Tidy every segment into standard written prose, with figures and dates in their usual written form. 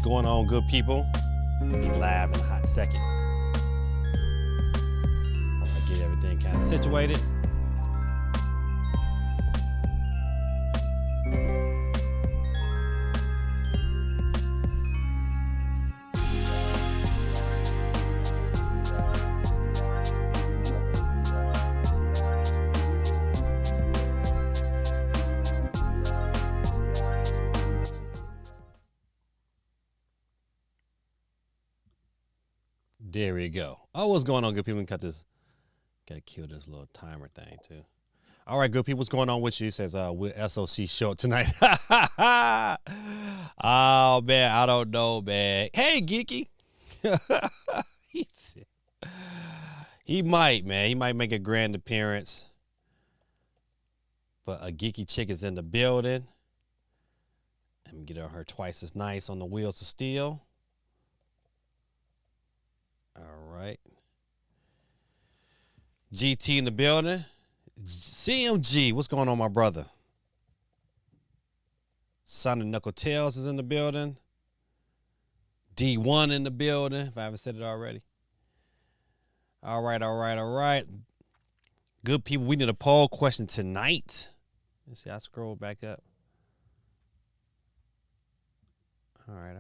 Going on, good people? Be live in a hot second. Once I get everything kind of situated. There we go. Oh, what's going on, good people? Gotta kill this little timer thing too. All right, good people, what's going on with you? It says will SOC show up tonight? Oh man, I don't know, man. Hey, Geeky. He might, man. He might make a grand appearance. But a Geeky chick is in the building. Let me get her twice as nice on the wheels of steel. All right. GT in the building. CMG, what's going on, my brother? Sonic Knuckle Tails is in the building. D1 in the building, if I haven't said it already. All right. Good people, we need a poll question tonight. Let's see, I scroll back up. All right.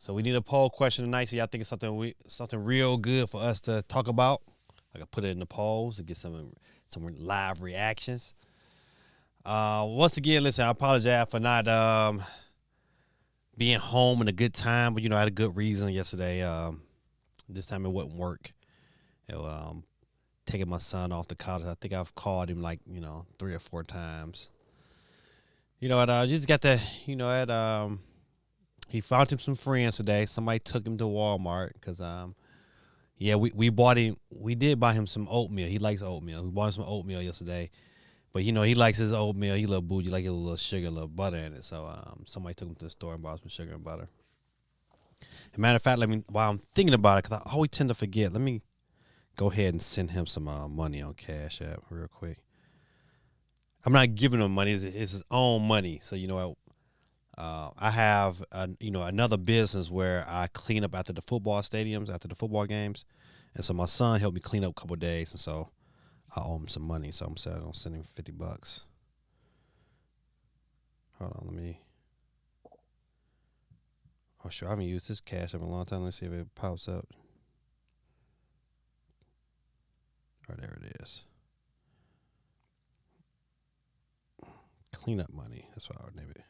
So we need a poll question tonight. So y'all think it's something real good for us to talk about. I can put it in the polls to get some live reactions. Once again, listen, I apologize for not being home in a good time, but I had a good reason yesterday. This time it wouldn't work. Taking my son off to college. I think I've called him 3 or 4 times. I just got the, he found him some friends today. Somebody took him to Walmart because, we did buy him some oatmeal. He likes oatmeal. We bought him some oatmeal yesterday. But, he likes his oatmeal. He a little bougie, like a little sugar, a little butter in it. So, somebody took him to the store and bought some sugar and butter. As a matter of fact, while I'm thinking about it, because I always tend to forget, let me go ahead and send him some money on Cash App real quick. I'm not giving him money. It's his own money. So, I have, another business where I clean up after the football stadiums, after the football games. And so my son helped me clean up a couple of days. And so I owe him some money. So I'm going to send him $50. Hold on, let me. Oh, sure. I haven't used this Cash App in a long time. Let's see if it pops up. Oh, there it is. Cleanup money. That's what I would name it.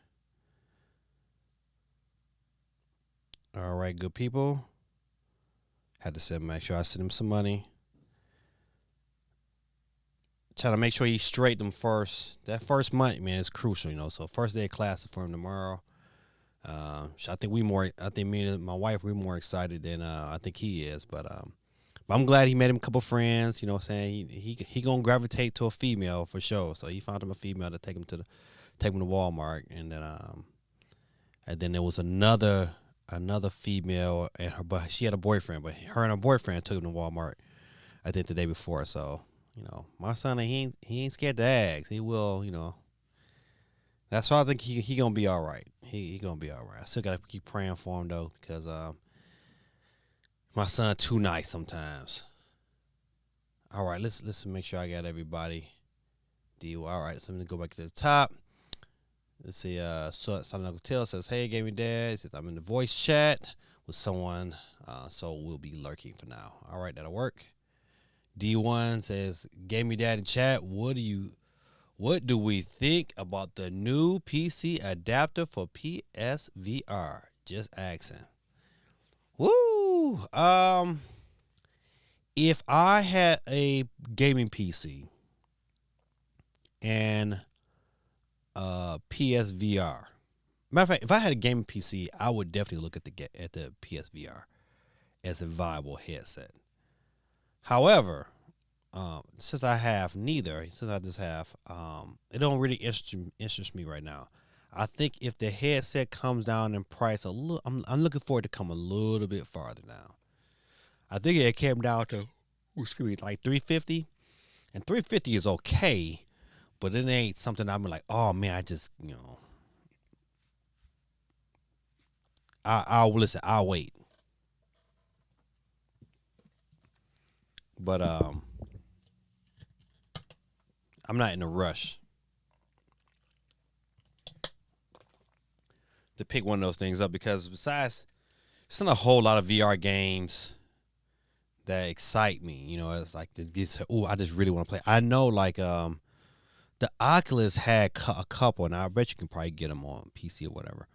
All right, good people. Had to make sure I send him some money. Trying to make sure he straight them first. That first month, man, is crucial, So first day of class is for him tomorrow. I think me and my wife, we're more excited than I think he is. But But I'm glad he made him a couple friends. You know what I'm saying? He gonna gravitate to a female for sure. So he found him a female to take him to Walmart, and then there was another female and her, but she had a boyfriend. But her and her boyfriend took him to Walmart. I think the day before. So my son, he ain't scared to ask. He will. That's why I think he gonna be all right. He gonna be all right. I still gotta keep praying for him though, because my son too nice sometimes. All right, let's make sure I got everybody. All right, so let me go back to the top. Let's see. Son Uncle Till says, "Hey, Gaming Dad." He says, "I'm in the voice chat with someone, so we'll be lurking for now." All right, that'll work. D1 says, "Gaming Dad in chat. What do we think about the new PC adapter for PSVR? Just asking." Woo! If I had a gaming PC and PSVR, matter of fact, if I had a gaming PC, I would definitely look at the PSVR as a viable headset. However, since I have neither, since I just have, it don't really interest me right now. I think if the headset comes down in price a little, I'm looking for it to come a little bit farther down. I think it came down to, like $350, and $350 is okay, but it ain't something I'm like, oh man, I just I'll listen, I'll wait. But I'm not in a rush to pick one of those things up, because besides, it's not a whole lot of VR games that excite me. It's like I just really want to play. I know, like the Oculus had a couple, and I bet you can probably get them on PC or whatever.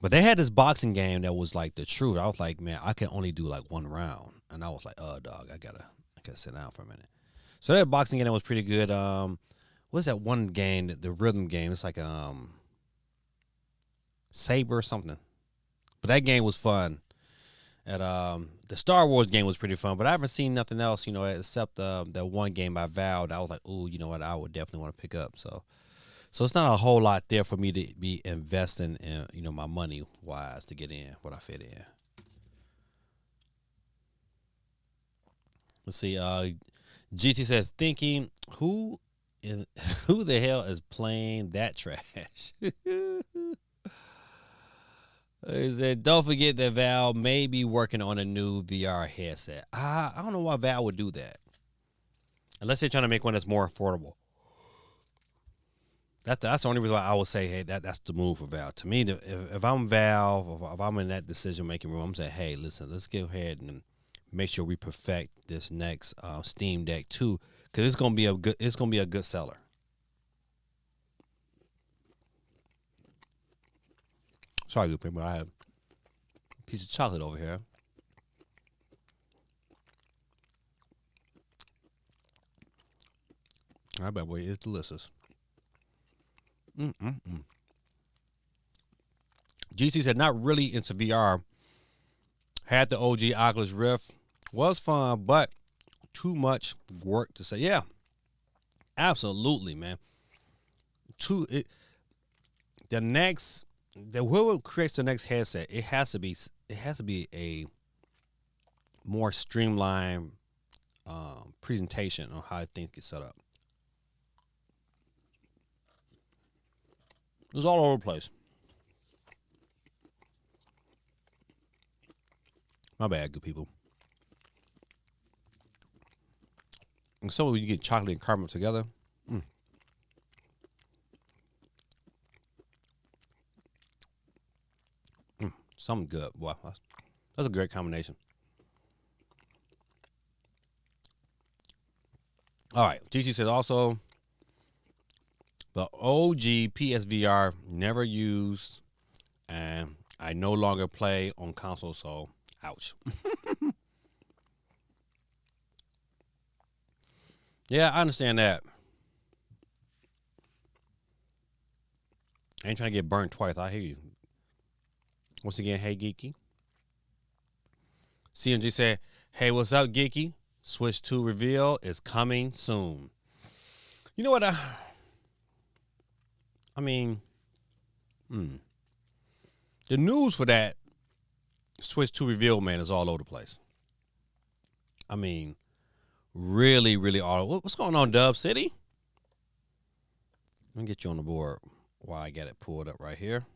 But they had this boxing game that was like the truth. I was like, man, I can only do like one round, and I was like, oh dog, I gotta sit down for a minute. So that boxing game was pretty good. What's that one game? The rhythm game. It's like Saber or something. But that game was fun. And the Star Wars game was pretty fun. But I haven't seen nothing else, except that one game by Valve. I was like, ooh, you know what? I would definitely want to pick up. So it's not a whole lot there for me to be investing in, my money wise to get in what I fit in. Let's see. GT says, thinking, who the hell is playing that trash? He said, don't forget that Valve may be working on a new VR headset. I don't know why Valve would do that, unless they're trying to make one that's more affordable. That's the only reason why I would say, hey, that's the move for Valve. To me, if I'm Valve, if I'm in that decision-making room, I'm saying, hey, listen, let's go ahead and make sure we perfect this next Steam Deck 2, because it's gonna be a good seller. Sorry, good people, I have a piece of chocolate over here. I bet, boy, it's delicious. GC said, not really into VR. Had the OG Oculus Rift. Was fun, but too much work to say. Yeah, absolutely, man. Whoever creates the next headset, it has to be a more streamlined presentation on how things get set up. It was all over the place. My bad, good people. And so when you get chocolate and caramel together, something good. Wow, that's a great combination. All right, GC says also, the OG PSVR never used, and I no longer play on console, so ouch. Yeah, I understand that. I ain't trying to get burnt twice. I hear you. Once again, hey, Geeky. CMG said, Hey, what's up, Geeky? Switch 2 reveal is coming soon. You know what? I mean, hmm, the news for that Switch 2 reveal, man, is all over the place. I mean, really, really all. What's going on, Dub City? Let me get you on the board while I get it pulled up right here.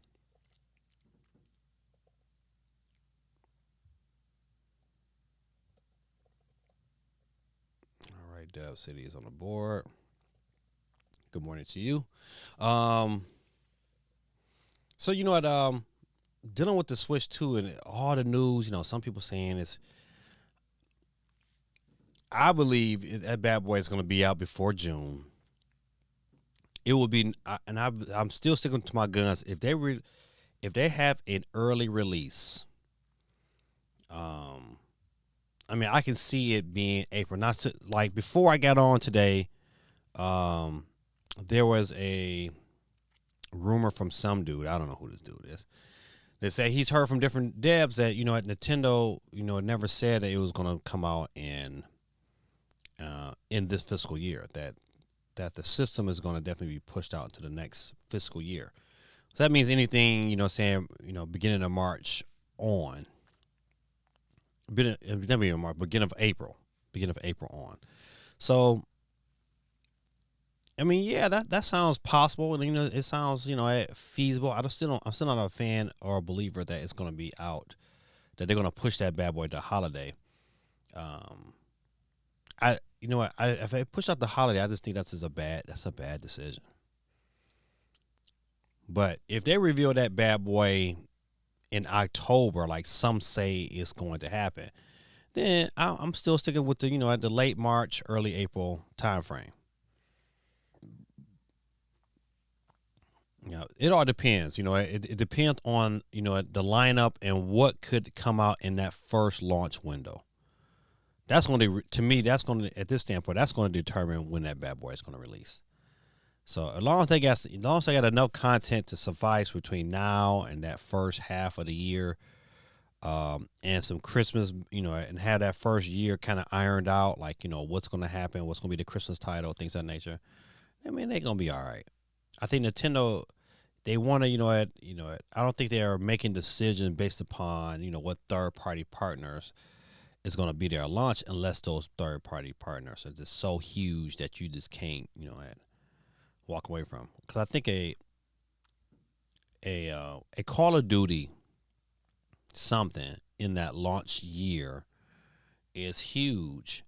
All right, Dub City is on the board. Good morning to you. Um, so you know what? Dealing with the Switch 2 and all the news, some people saying it's. I believe that bad boy is going to be out before June. It will be, and I'm still sticking to my guns. If they have an early release, um, I mean, I can see it being April. Not to, like before I got on today. Um, there was a rumor from some dude. I don't know who this dude is. They say he's heard from different devs that at Nintendo, never said that it was going to come out in this fiscal year. That the system is going to definitely be pushed out to the next fiscal year. So that means anything, beginning of March on. Beginning of March, beginning of April on. So, I mean, yeah, that sounds possible, and it sounds feasible. I'm still not a fan or a believer that it's going to be out, that they're going to push that bad boy to holiday. If I push out the holiday, I just think that's a bad decision. But if they reveal that bad boy in October, like some say it's going to happen, then I'm still sticking with the at the late March, early April timeframe. It all depends. It depends on the lineup and what could come out in that first launch window. That's going to me. That's going to at this standpoint. That's going to determine when that bad boy is going to release. So as long as they got enough content to suffice between now and that first half of the year, and some Christmas, and have that first year kind of ironed out, like what's going to happen, what's going to be the Christmas title, things of that nature. I mean, they're going to be all right. I think Nintendo, they want to, I don't think they are making decisions based upon what third party partners is going to be their launch, unless those third party partners are just so huge that you just can't walk away from. Because I think a Call of Duty something in that launch year is huge,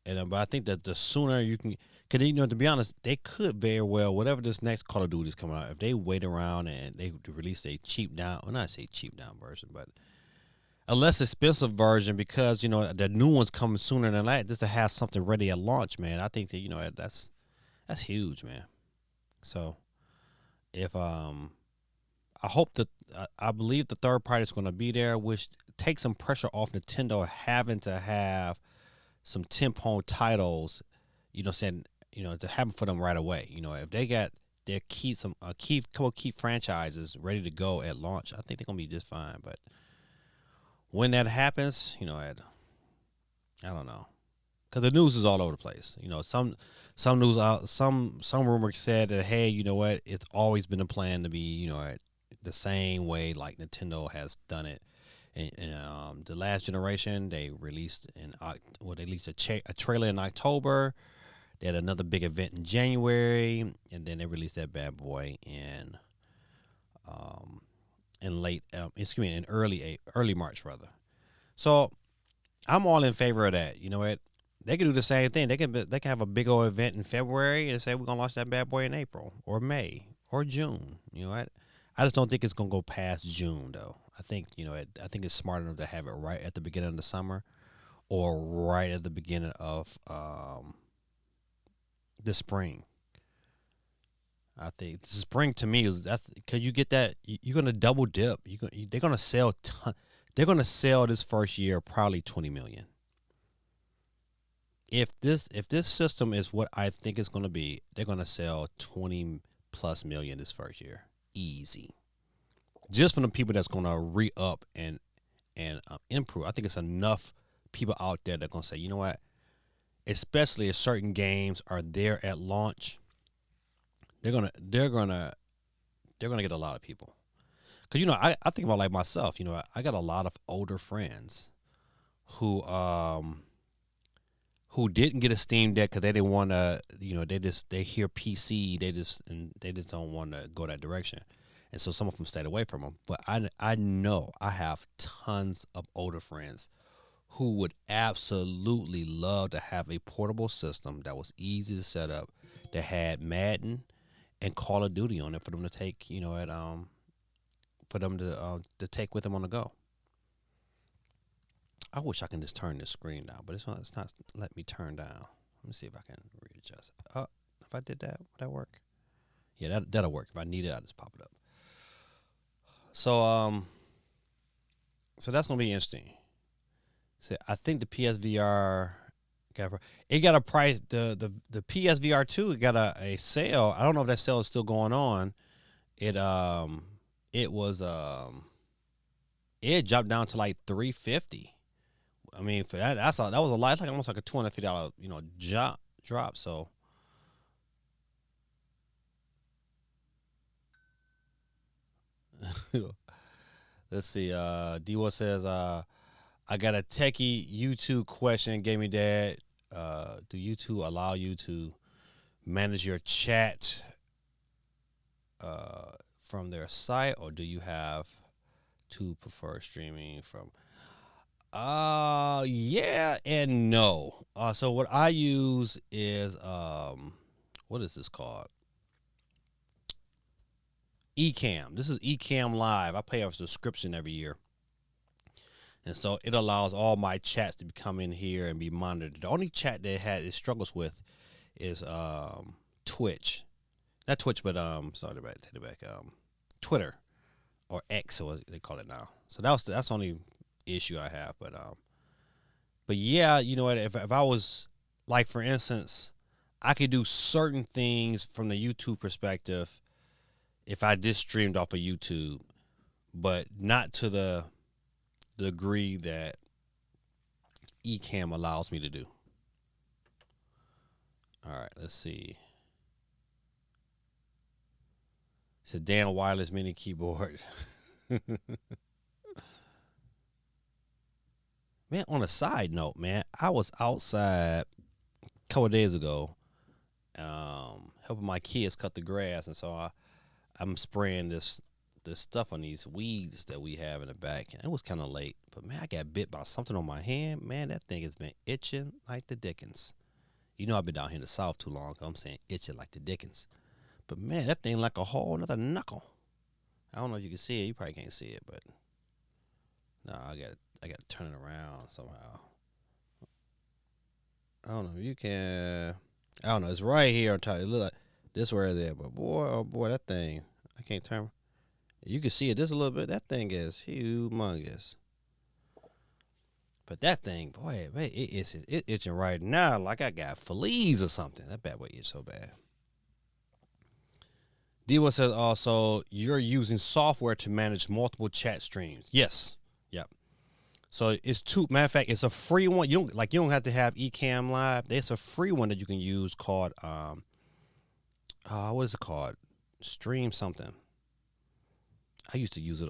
and but I think that the sooner you can, because to be honest, they could very well, whatever this next Call of Duty is coming out, if they wait around and they release a cheap down, well, not say cheap down version, but a less expensive version, because the new one's coming sooner than that, just to have something ready at launch, man. I think that that's huge, man. So if I hope that I believe the third party is going to be there, which takes some pressure off Nintendo having to have some tentpole titles, saying to happen for them right away. If they got their couple key franchises ready to go at launch, I think they're gonna be just fine. But when that happens, I don't know, because the news is all over the place. Some news out, some rumors said that, hey, you know what, it's always been a plan to be the same way like Nintendo has done it. And the last generation, they released a trailer in October. They had another big event in January, and then they released that bad boy in early March rather. So I'm all in favor of that. You know what? They can do the same thing. They can have a big old event in February and say we're gonna launch that bad boy in April or May or June. You know what? I just don't think it's gonna go past June though. I think I think it's smart enough to have it right at the beginning of the summer, or right at the beginning of the spring. I think spring to me is that's because you get that you're gonna double dip. They're gonna sell they're gonna sell this first year probably 20 million. If this system is what I think it's gonna be, they're gonna sell 20 plus million this first year, easy. Just from the people that's gonna re up and improve. I think it's enough people out there that are gonna say, you know what? Especially if certain games are there at launch, they're gonna get a lot of people. Cause I think about like myself. I got a lot of older friends who didn't get a Steam Deck because they didn't want to. They hear PC, they just don't want to go that direction, and so some of them stayed away from them. But I know I have tons of older friends who would absolutely love to have a portable system that was easy to set up, that had Madden and Call of Duty on it for them to take, to take with them on the go. I wish I can just turn this screen down, but it's not letting me turn down. Let me see if I can readjust. If I did that, would that work? Yeah, that'll work. If I need it, I'll just pop it up. So that's gonna be interesting. So I think the PSVR got a price. The PSVR 2 got a sale. I don't know if that sale is still going on. It jumped down to like $350. I mean, for that was a lot. It's like almost like a $250 drop. So let's see. D1 says, I got a techie YouTube question. Gave me that. Do YouTube allow you to manage your chat from their site, or do you have to prefer streaming from? Yeah and no. So what I use is what is this called? Ecamm. This is Ecamm Live. I pay a subscription every year. And so it allows all my chats to come in here and be monitored. The only chat that it struggles with is Twitch. Not Twitch, but take it back. Twitter or X, or what they call it now. So that's the only issue I have. But yeah, you know what? If I was, like, for instance, I could do certain things from the YouTube perspective if I just streamed off of YouTube, but not to the degree that Ecamm allows me to do. All right, let's see. It's a damn wireless mini keyboard. Man, on a side note, man, I was outside a couple of days ago, helping my kids cut the grass, and so I'm spraying this stuff on these weeds that we have in the back. And it was kind of late, but man, I got bit by something on my hand. Man, that thing has been itching like the dickens. I've been down here in the South too long, so I'm saying itching like the dickens. But man, that thing like a whole another knuckle. I don't know if you can see it. You probably can't see it, but no, I got to turn it around somehow. I don't know if you can. I don't know. It's right here on top. It look like this where it's at, but boy, oh boy, that thing. I can't turn. You can see it just a little bit. That thing is humongous. But that thing, boy, it's itching right now like I got fleas or something. That bad boy itch so bad. D1 says also, you're using software to manage multiple chat streams. Yes. Yep. So it's matter of fact, it's a free one. You don't have to have Ecamm Live. There's a free one that you can use called what is it called? Stream something. I used to use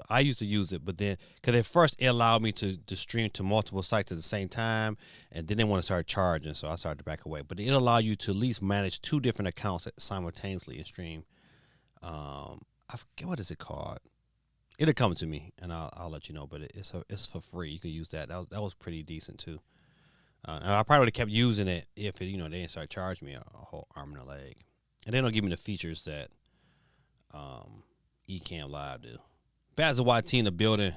it, but then, because at first it allowed me to stream to multiple sites at the same time, and then they want to start charging, so I started to back away. But it allowed you to at least manage 2 different accounts simultaneously and stream. I forget what is it called. It'll come to me, and I'll let you know. But it's for free. You can use that. That was pretty decent too. And I probably would have kept using it if they didn't start charging me a whole arm and a leg, and they don't give me the features that Ecamm Live do. Basil YT in the building.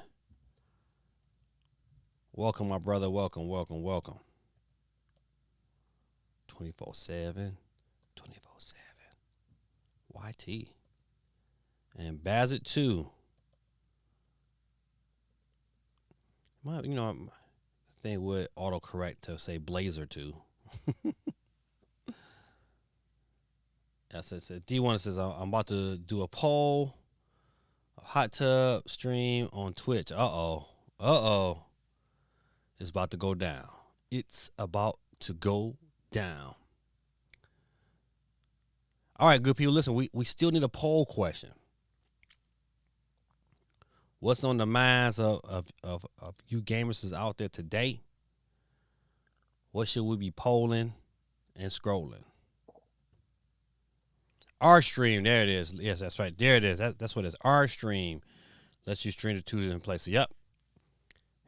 Welcome, my brother. Welcome. 24/7. 24/7. YT. And Basit too. The thing would autocorrect to say Blazer too. D1 says, I'm about to do a poll. Hot tub stream on Twitch. Uh-oh. It's about to go down. It's about to go down. All right, good people. Listen, we still need a poll question. What's on the minds of you gamers is out there today? What should we be polling and scrolling? Our stream, there it is. Yes, that's right. There it is. That's what it is. Our stream lets you stream to two different places. Yep.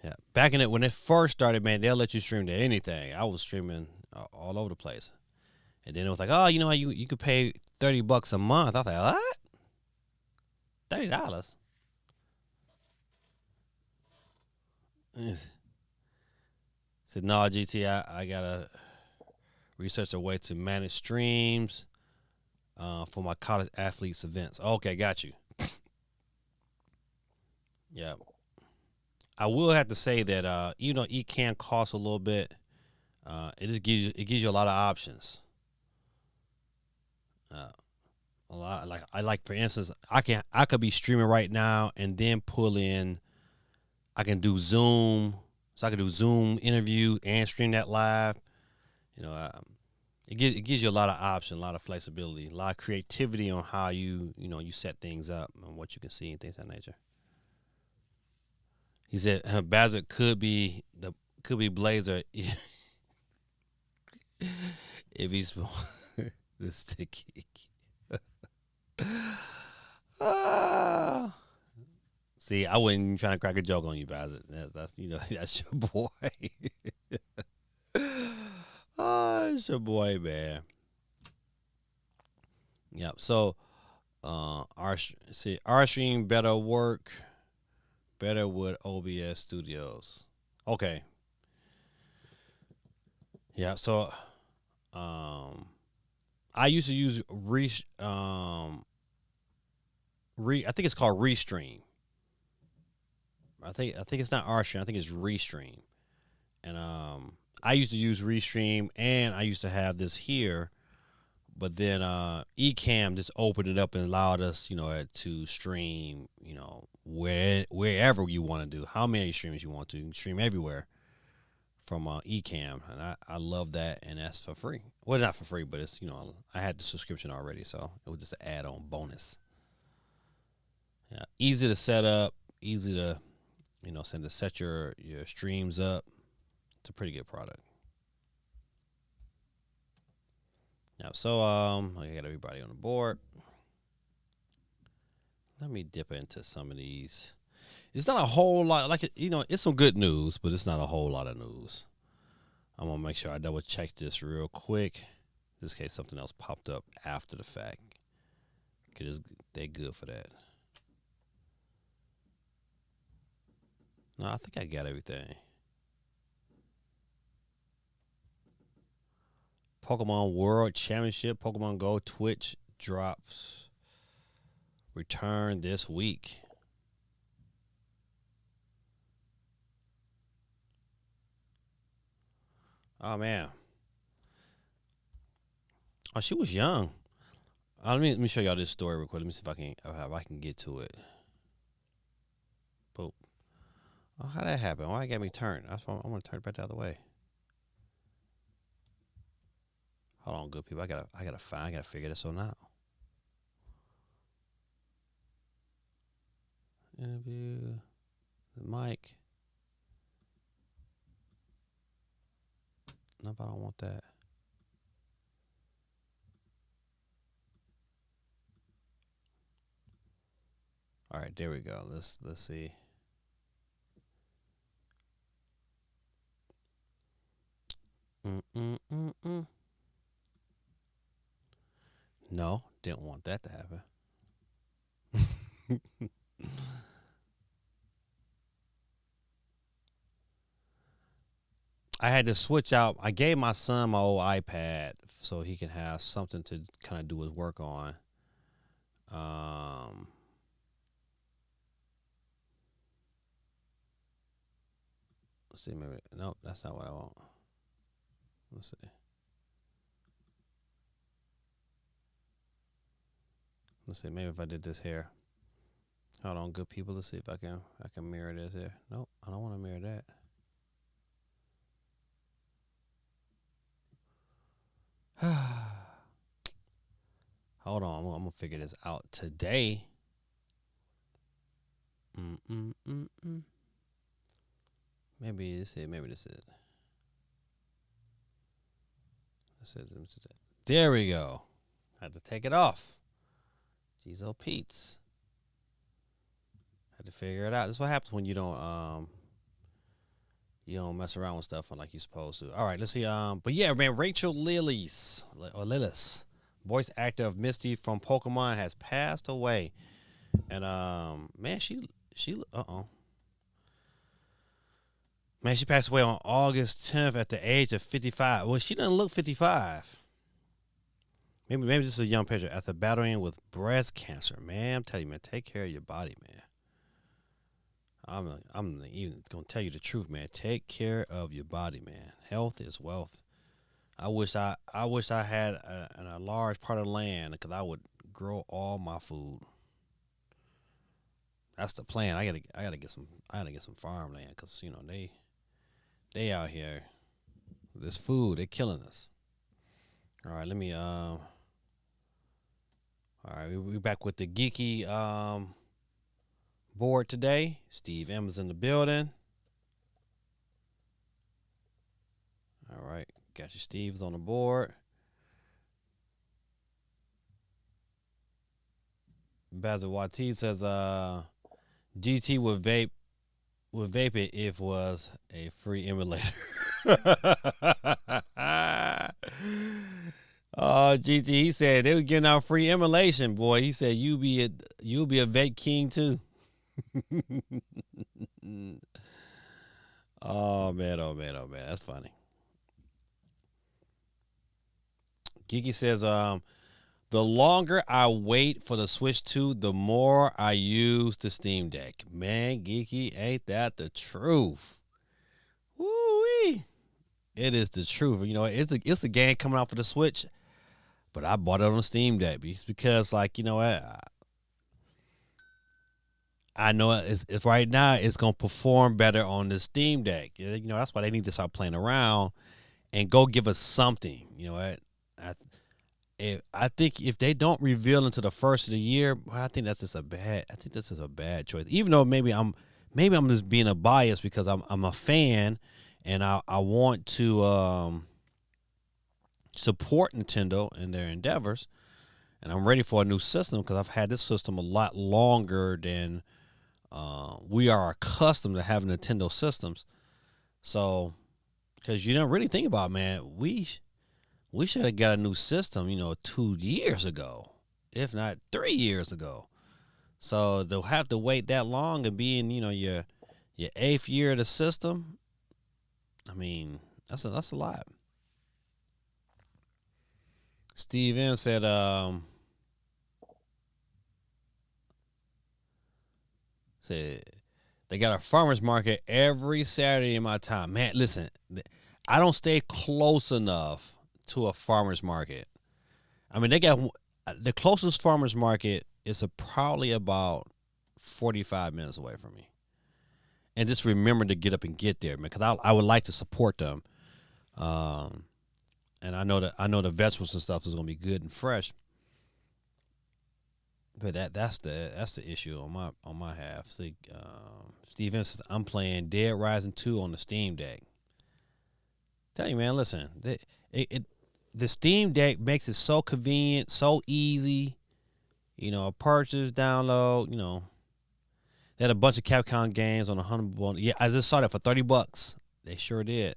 Yeah. Back in it when it first started, man, they'll let you stream to anything. I was streaming all over the place, and then it was like, oh, you know, you could pay $30 a month. I was like, what? $30? Said no, GT. I gotta research a way to manage streams for my college athletes events. Okay, got you. Yeah, I will have to say that even though it can cost a little bit, it just gives you a lot of options. Uh, a lot like I like for instance, I could be streaming right now and then pull in. I can do Zoom, so I can do Zoom interview and stream that live. You know, it gives you a lot of option, a lot of flexibility, a lot of creativity on how you set things up and what you can see and things of that nature. He said Bazard could be Blazer if he's the sticky. See, I wasn't even trying to crack a joke on you, Bazard. That's that's your boy. Oh, it's your boy, man. Yep. So, our stream better work better with OBS Studios. Okay. Yeah. So, I used to use I think it's called Restream. I think it's not Rstream. I think it's Restream. And I used to use Restream, and I used to have this here, but then Ecamm just opened it up and allowed us, to stream, wherever you want to do, how many streams you want to. You can stream everywhere from Ecamm, and I love that, and that's for free. Well, not for free, but it's I had the subscription already, so it was just an add-on bonus. Yeah, easy to set up, easy to set your streams up. It's a pretty good product. Yeah, so I got everybody on the board. Let me dip into some of these. It's not a whole lot, it's some good news, but it's not a whole lot of news. I'm gonna make sure I double check this real quick, just in case something else popped up after the fact. Cause they're good for that. No, I think I got everything. Pokemon World Championship, Pokemon Go Twitch drops return this week. Oh man. Oh, she was young. Let me show y'all this story real quick. Let me see if I can get to it. Boop. Oh, how did that happen? Why it got me turned? I want to turn it back the other way. Hold on, good people. I gotta figure this one out. Interview the mic. Nope, I don't want that. All right, there we go. Let's see. No, didn't want that to happen. I had to switch out. I gave my son my old iPad so he can have something to kind of do his work on. Let's see, maybe nope, that's not what I want. Let's see. Let's see, maybe if I did this here. Hold on, good people. Let's see if I can mirror this here. Nope, I don't want to mirror that. Hold on, I'm gonna figure this out today. Mm-mm-mm-mm. Maybe this is it. Maybe this is it. There we go. Had to take it off. Jeez, oh Pete's. Had to figure it out. This is what happens when you don't mess around with stuff like you're supposed to. All right, let's see. But yeah, man, Rachel Lillis, voice actor of Misty from Pokemon, has passed away. And man, she man, she passed away on August 10th at the age of 55. Well, she doesn't look 55. Maybe this is a young picture after battling with breast cancer. Man, I'm telling you, man, take care of your body, man. I'm even gonna tell you the truth, man. Take care of your body, man. Health is wealth. I wish I had a large part of land because I would grow all my food. That's the plan. I gotta get some farmland because they out here. This food, they killing us. All right, let me all right, we back with the geeky board today. Steve M is in the building. All right, got your Steve's on the board. Basil Wati says GT would vape it if it was a free emulator. Oh, GT, he said they were giving out free emulation, boy. He said you'll be a vape king too. Oh man, that's funny. Geeky says, the longer I wait for the Switch 2, the more I use the Steam Deck. Man, Geeky, ain't that the truth? Woo-wee. It is the truth. It's a game coming out for the Switch, but I bought it on the Steam Deck. It's because, I know it's right now it's going to perform better on the Steam Deck. That's why they need to start playing around and go give us something. I think if they don't reveal until the first of the year, I think this is a bad choice. Even though maybe I'm just being a bias because I'm a fan and I want to support Nintendo in their endeavors, and I'm ready for a new system because I've had this system a lot longer than we are accustomed to having Nintendo systems. So, because you don't really think about it, man, we should have got a new system, 2 years ago, if not 3 years ago. So they'll have to wait that long and be in, your 8th year of the system. I mean, that's a lot. Steve M said, they got a farmer's market every Saturday in my time. Man, listen, I don't stay close enough to a farmer's market. I mean, they got the closest farmer's market is probably about 45 minutes away from me. And just remember to get up and get there, man, because I would like to support them. And I know the vegetables and stuff is gonna be good and fresh. But that's the issue on my half. See, Steve says I'm playing Dead Rising 2 on the Steam Deck. Tell you, man, listen, the Steam Deck makes it so convenient, so easy. Purchase, download. They had a bunch of Capcom games on 100. Yeah, I just saw that for $30. They sure did.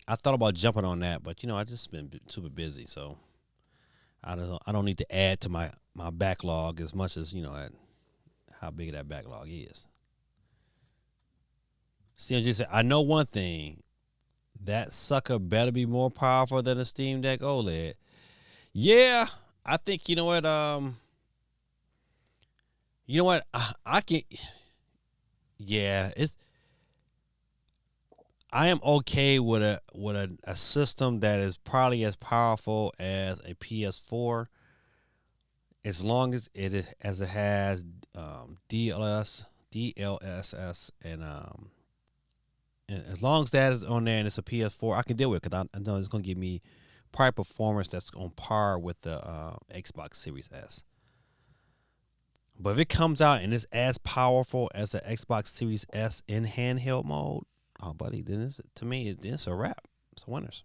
I thought about jumping on that, but I just been super busy, so I don't need to add to my backlog as much as how big that backlog is. CMG said, I know one thing. That sucker better be more powerful than a Steam Deck OLED. Yeah, I think you know what. I can. Yeah, I am okay with a system that is probably as powerful as a PS4, as long as it has DLSS and as long as that is on there and it's a PS4, I can deal with it because I know it's gonna give me probably performance that's on par with the Xbox Series S. But if it comes out and it's as powerful as the Xbox Series S in handheld mode, oh, buddy, then to me, it's a wrap. It's a winners.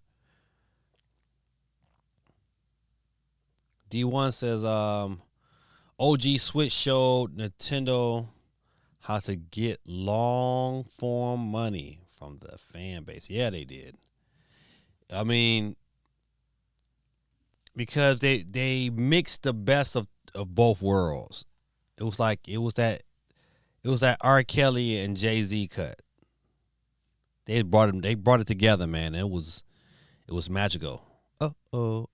D1 says, OG Switch showed Nintendo how to get long form money from the fan base. Yeah, they did. I mean, because they mixed the best of both worlds. It was like it was that R. Kelly and Jay-Z cut. They brought it together, man. It was magical. Oh.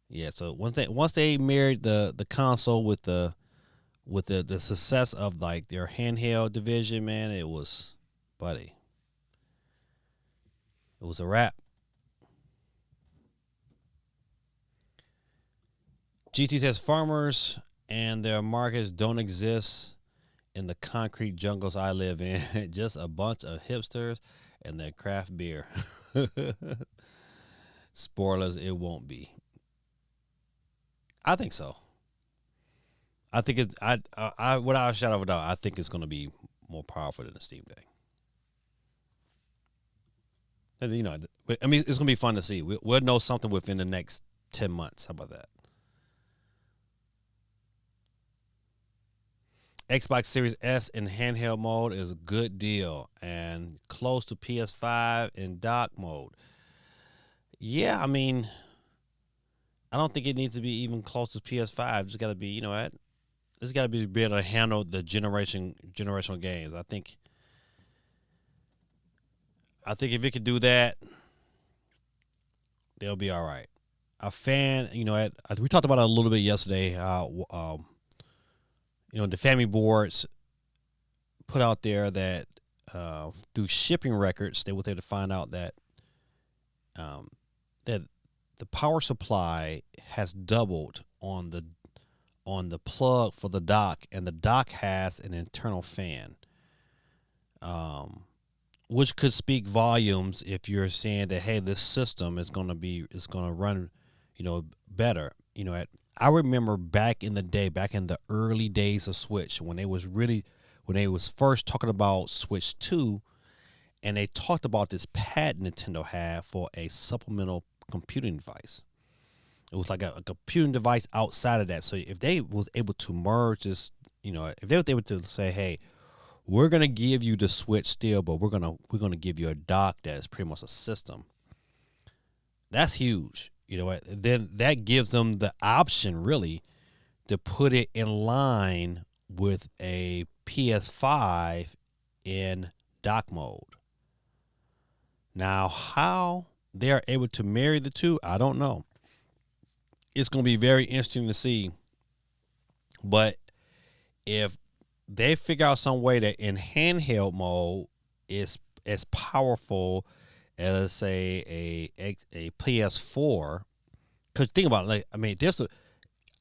Yeah, so once they married the console with the success of like their handheld division, man, it was, buddy. It was a wrap. GT says farmers and their markets don't exist in the concrete jungles I live in. Just a bunch of hipsters and their craft beer. Spoilers, it won't be. I think so. I think it's without a shadow of a doubt, I think it's going to be more powerful than the Steam Deck. And, you know, I mean, it's going to be fun to see. We'll know something within the next 10 months. How about that? Xbox Series S in handheld mode is a good deal and close to PS5 in dock mode. Yeah, I mean, I don't think it needs to be even close to PS5. It's got to be, you know what? It's got to be able to handle the generational games. I think if it could do that, they'll be all right. A fan, you know, we talked about it a little bit yesterday. You know, the family boards put out there that through shipping records, they were able to find out that that the power supply has doubled on the plug for the dock, and the dock has an internal fan, which could speak volumes if you're saying that, hey, this system is going to run, you know, better. You know, I remember back in the early days of Switch, when they was first talking about Switch 2, and they talked about this patent Nintendo had for a supplemental computing device. It was like a computing device outside of that. So if they was able to merge this, you know, if they were able to say, hey, we're gonna give you the Switch still, but we're gonna give you a dock that's pretty much a system. That's huge. You know what? Then that gives them the option really to put it in line with a PS5 in dock mode. Now, how they are able to marry the two, I don't know. It's going to be very interesting to see. But if they figure out some way that in handheld mode is as powerful as, say, a PS4, because think about it, like, I mean,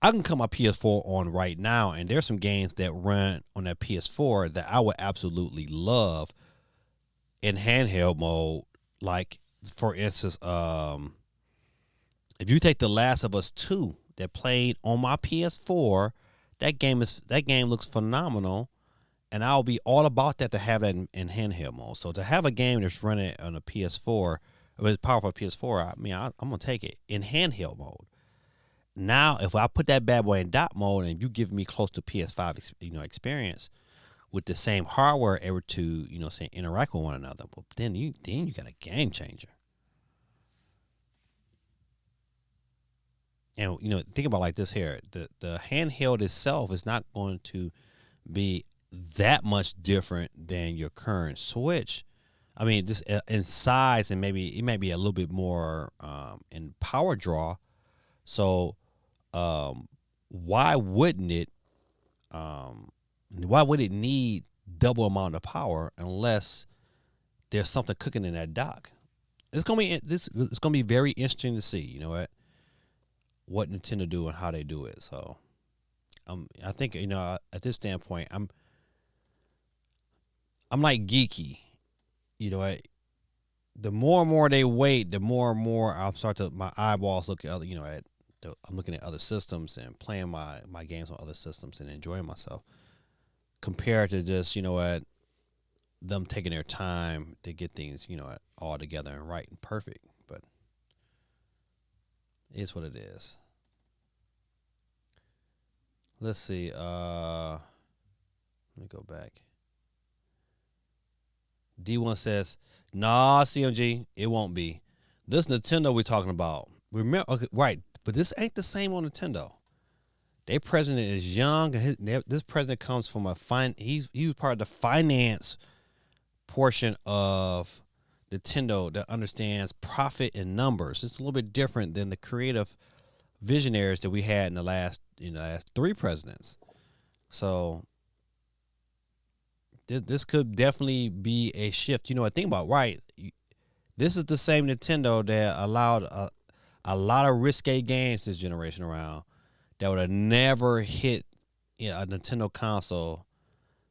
I can cut my PS4 on right now, and there's some games that run on that PS4 that I would absolutely love in handheld mode. Like, for instance, if you take The Last of Us 2 that played on my PS4, that game looks phenomenal, and I'll be all about that to have that in handheld mode. So to have a game that's running on a PS4, with powerful PS4, I mean, I'm gonna take it in handheld mode. Now, if I put that bad boy in dock mode and you give me close to PS5, experience with the same hardware able to, say interact with one another, well, then you got a game changer. And think about it like this here: the handheld itself is not going to be that much different than your current Switch. I mean, just in size, and maybe it might be a little bit more in power draw. So, why wouldn't it? Why would it need double amount of power unless there's something cooking in that dock? It's gonna be very interesting to see. You know what Nintendo do and how they do it. So, I think at this standpoint, I'm like geeky. the more and more they wait, the more and more I'll start to my eyeballs look at other, I'm looking at other systems and playing my games on other systems and enjoying myself compared to just them taking their time to get things all together and right and perfect. But it's what it is. Let's see. Let me go back. D1 says, "Nah, CMG, it won't be. This Nintendo we're talking about. Remember, okay, right? But this ain't the same on Nintendo. Their president is young. This president comes from he was part of the finance portion of Nintendo that understands profit and numbers. It's a little bit different than the creative visionaries that we had in the last three presidents. So this could definitely be a shift. I think about right. This is the same Nintendo that allowed a lot of risque games this generation around that would have never hit a Nintendo console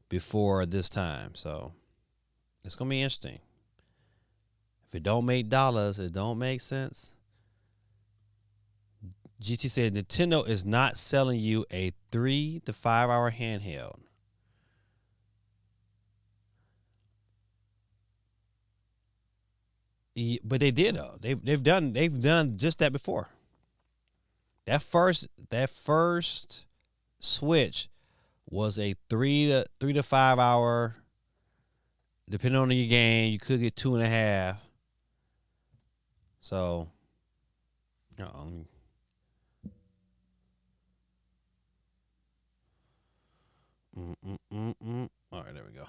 before this time. So it's gonna be interesting. If it don't make dollars, it don't make sense. GT said Nintendo is not selling you a 3 to 5 hour handheld. But they did though. They've done just that before. That first Switch was a 3 to 5 hour. Depending on your game, you could get 2.5. So, all right, there we go.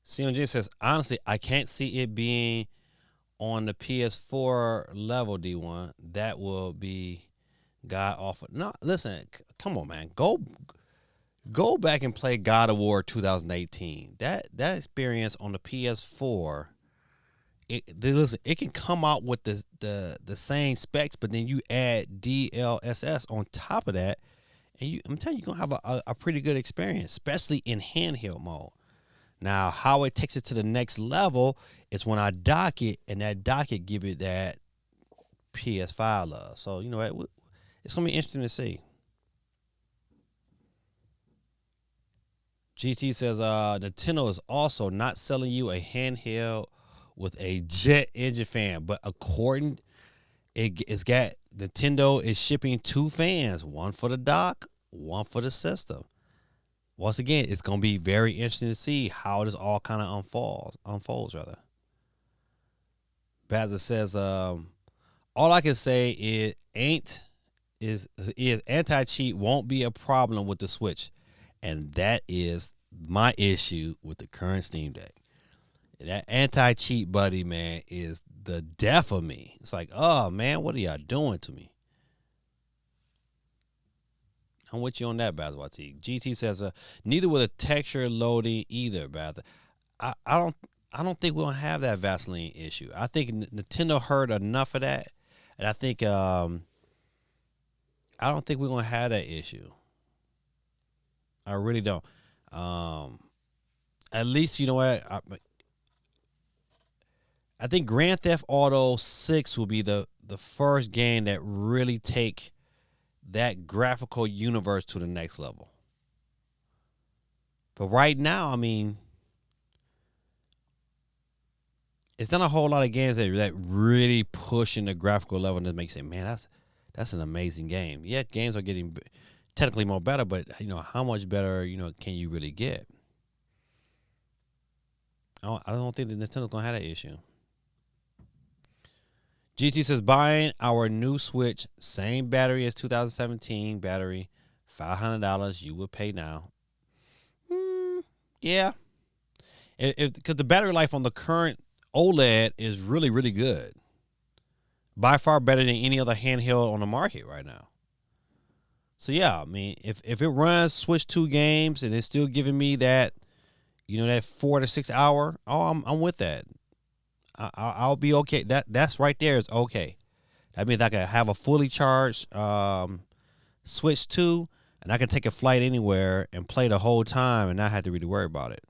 CMJ says, honestly, I can't see it being on the PS4 level, D1. That will be god awful. No, listen, come on, man. Go back and play God of War 2018. That experience on the PS4, listen, it can come out with the same specs, but then you add DLSS on top of that, and I'm telling you, you're gonna have a pretty good experience, especially in handheld mode. Now, how it takes it to the next level is when I dock it, and that docket give it that PS5 love. So it's gonna be interesting to see. GT says Nintendo is also not selling you a handheld with a jet engine fan, but according it's got Nintendo is shipping 2 fans, one for the dock, one for the system. Once again, it's gonna be very interesting to see how this all kind of unfolds rather. Bazza says, all I can say is anti-cheat won't be a problem with the Switch. And that is my issue with the current Steam Deck. That anti-cheat buddy, man, is the death of me. It's like, oh, man, what are y'all doing to me? I'm with you on that, Bazawati. GT says, neither will the texture loading either, Baz. I don't think we'll have that Vaseline issue. I think Nintendo heard enough of that, and I think I don't think we're gonna have that issue. I really don't. At least you know what I think Grand Theft Auto 6 will be the first game that really take that graphical universe to the next level. But right now, I mean, it's not a whole lot of games that really pushing the graphical level that makes it, man, that's an amazing game. Yeah, games are getting technically more better, but how much better can you really get? I don't think the Nintendo's gonna have that issue. GT says buying our new Switch, same battery as 2017 battery, $500 you would pay now. Yeah, because the battery life on the current OLED is really, really good. By far better than any other handheld on the market right now. So yeah, I mean, if it runs Switch 2 games and it's still giving me that, that 4 to 6 hour, I'm with that. I'll be okay. That's right there is okay. That means I can have a fully charged Switch 2, and I can take a flight anywhere and play the whole time and not have to really worry about it.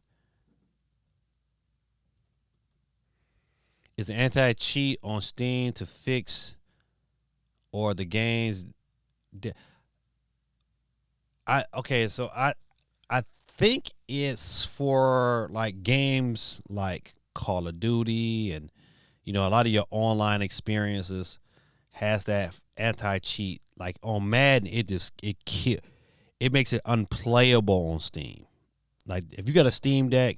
Is the anti-cheat on Steam to fix or the games? I think it's for like games like Call of Duty and a lot of your online experiences has that anti-cheat. Like on Madden, it makes it unplayable on Steam. Like if you got a Steam Deck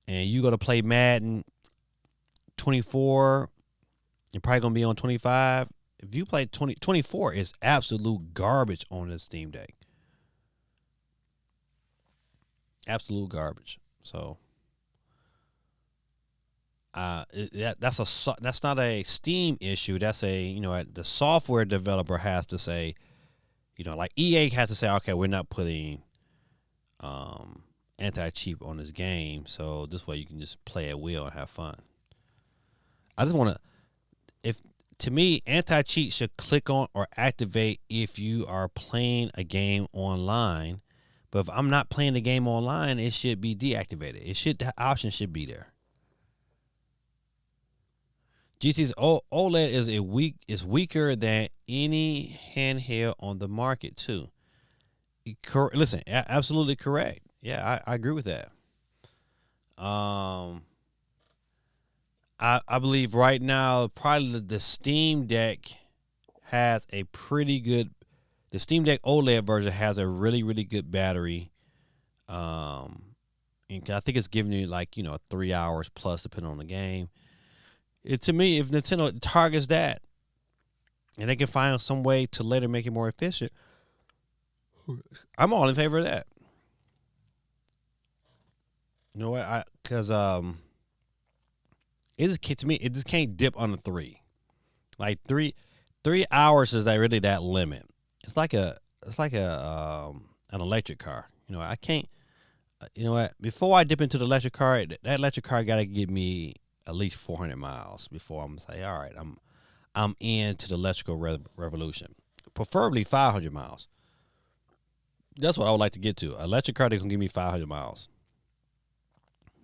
and you got to play Madden 24, you're probably gonna be on 25. If you play 24, it's absolute garbage on the Steam Deck. Absolute garbage. So, that's not a Steam issue. That's the software developer has to say, like EA has to say, okay, we're not putting anti-cheat on this game, so this way you can just play at will and have fun. I just want to, if to me, anti-cheat should click on or activate if you are playing a game online. But if I'm not playing the game online, it should be deactivated. The option should be there. GT's OLED is weaker than any handheld on the market too. Listen, absolutely correct. Yeah, I agree with that. I believe right now probably the Steam Deck has a pretty good. The Steam Deck OLED version has a really, really good battery. And I think it's giving you 3 hours plus depending on the game. To me, if Nintendo targets that and they can find some way to later make it more efficient, I'm all in favor of that. You know what? Because to me, it just can't dip under 3. Like 3 hours is really that limit. It's like an electric car. I can't. You know what? Before I dip into the electric car, that electric car got to give me at least 400 miles before I'm gonna say, all right, I'm into the electrical revolution. Preferably 500 miles. That's what I would like to get to. An electric car that can give me 500 miles.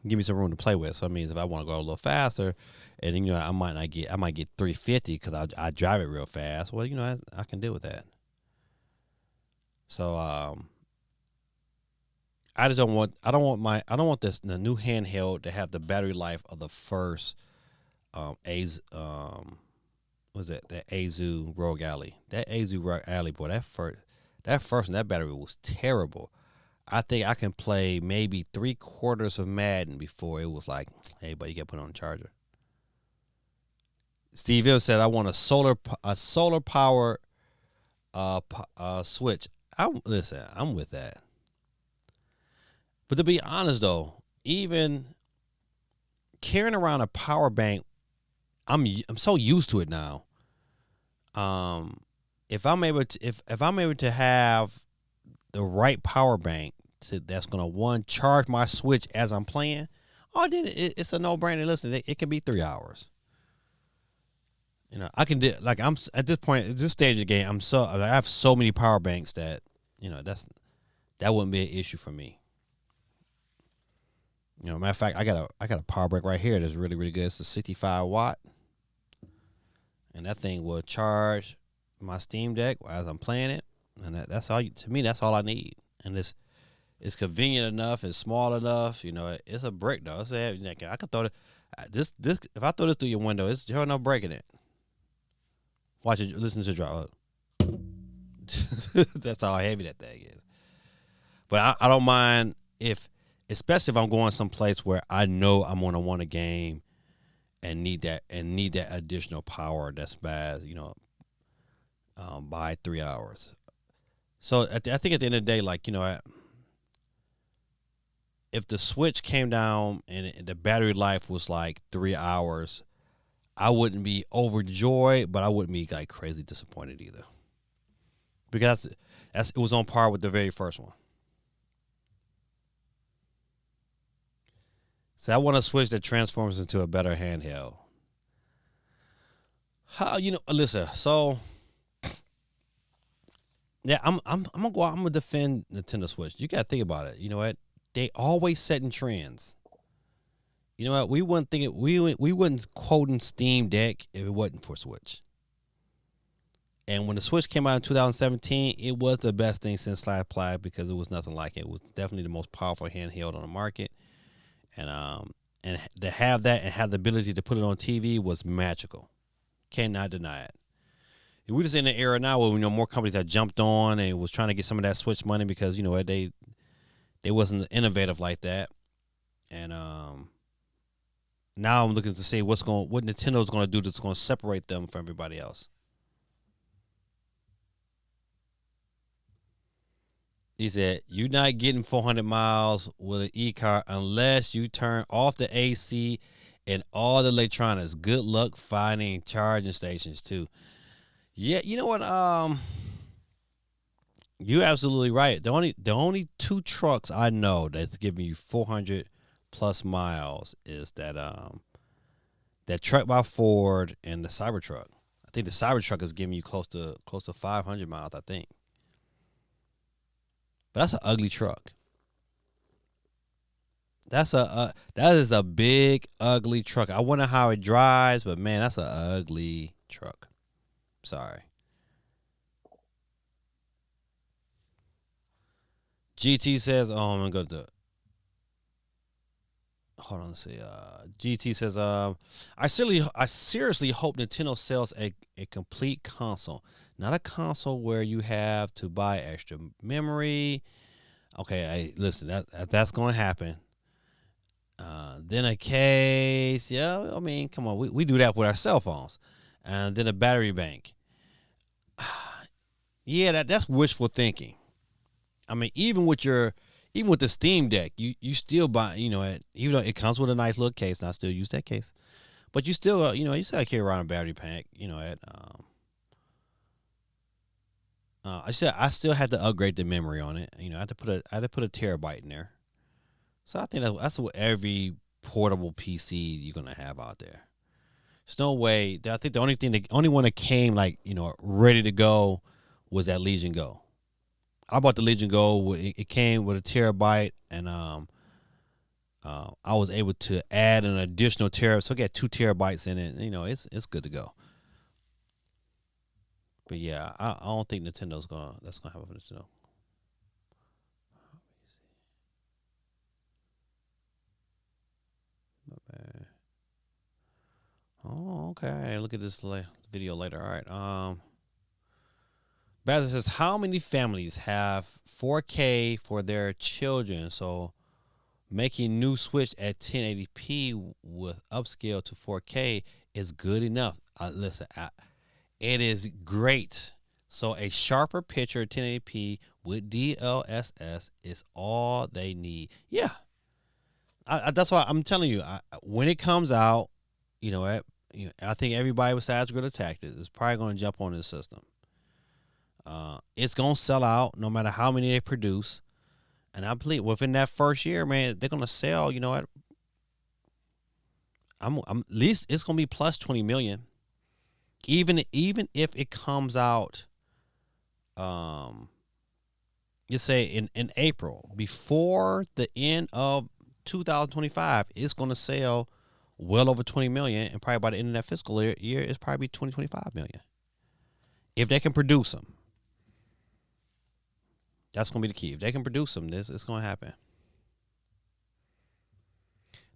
Give me some room to play with. So that means if I want to go a little faster, and I might get 350 because I drive it real fast. Well, I can deal with that. So I don't want the new handheld to have the battery life of the first Azu Rogue Alley. That Azu Rogue Alley, boy, that first one, that battery was terrible. I think I can play maybe 3/4 of Madden before it was like, hey, but you got to put it on a charger. Steve M said, I want a solar powered Switch. I'm with that. But to be honest though, even carrying around a power bank, I'm so used to it now. If I'm able to have the right power bank that's gonna charge my Switch as I'm playing, then it's a no-brainer. Listen, it can be 3 hours. I can do I'm at this point at this stage of the game. I have so many power banks that that wouldn't be an issue for me. Matter of fact, I got a power bank right here that's really, really good. It's a 65 watt, and that thing will charge my Steam Deck as I'm playing it, and that's all. To me, that's all I need. And it's convenient enough. It's small enough. It's a brick though. It's I could throw this. If I throw this through your window, it's sure enough breaking it. Watch it. Listen to it drop. That's how heavy that thing is. But I don't mind especially if I'm going someplace where I know I'm gonna want a game and need that additional power that's bad, by 3 hours. So I think at the end of the day, if the Switch came down and the battery life was like 3 hours, I wouldn't be overjoyed, but I wouldn't be crazy disappointed either, because it was on par with the very first one. So I want a Switch that transforms into a better handheld. Listen. So yeah, I'm gonna defend Nintendo Switch. You gotta think about it. You know what? They always setting trends. You know what? We wouldn't think it. We wouldn't quoting Steam Deck if it wasn't for Switch. And when the Switch came out in 2017, it was the best thing since sliced ply because it was nothing like it. It was definitely the most powerful handheld on the market, and to have that and have the ability to put it on TV was magical. Cannot deny it. We're just in an era now where we know more companies that jumped on and was trying to get some of that Switch money because they wasn't innovative like that, and now I'm looking to see what Nintendo's going to do that's going to separate them from everybody else. He said, "You're not getting 400 miles with an e-car unless you turn off the AC and all the electronics. Good luck finding charging stations too." Yeah, you know what? You're absolutely right. The only two trucks I know that's giving you 400 plus miles is that truck by Ford and the Cybertruck. I think the Cybertruck is giving you close to 500 miles. I think, but that's an ugly truck. That is a big ugly truck. I wonder how it drives, but man, that's an ugly truck. Sorry. GT says, "Oh, I'm gonna go to." Hold on, let's see. GT says, I seriously hope Nintendo sells a complete console, not a console where you have to buy extra memory. Okay, listen, that's going to happen. Then a case, yeah. I mean, come on, we do that with our cell phones, and then a battery bank. Yeah, that's wishful thinking. I mean, even with the Steam Deck, you still buy, even though it comes with a nice little case, and I still use that case, but you still, you still carry around a battery pack, at I still had to upgrade the memory on it. I had to put a terabyte in there. So I think that's what every portable PC you're gonna have out there. There's no way. I think the only one that came like ready to go was that Legion Go. I bought the Legion Go. It came with a terabyte, and I was able to add an additional terabyte, so I got 2 terabytes in it. It's good to go. But yeah, I don't think that's gonna happen for Nintendo. Okay. Oh, okay. Look at this video later. All right. Bazza says, how many families have 4K for their children? So making new switch at 1080p with upscale to 4K is good enough. Listen, it is great. So a sharper picture 1080p with DLSS is all they need. Yeah, that's why I'm telling you. When it comes out, I think everybody besides Grid Attack is probably going to jump on this system. It's gonna sell out no matter how many they produce, and I believe within that first year, man, they're gonna sell. You know what? I'm at least it's gonna be plus 20 million. Even if it comes out, you say in April before the end of 2025, it's gonna sell well over 20 million, and probably by the end of that fiscal year, it's probably 25 million if they can produce them. That's gonna be the key. If they can produce them, it's gonna happen.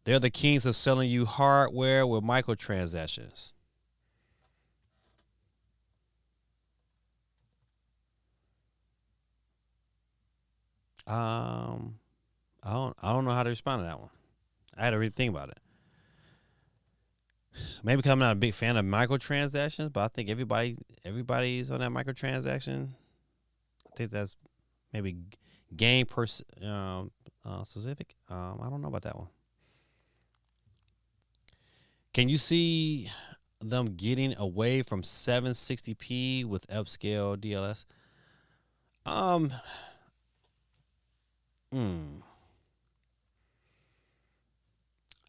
They're the kings of selling you hardware with microtransactions. I don't know how to respond to that one. I had to really think about it. Maybe because I'm not a big fan of microtransactions, but I think everybody's on that microtransaction. I think that's maybe game specific. I don't know about that one. Can you see them getting away from 760p with upscale DLS? Um, hmm.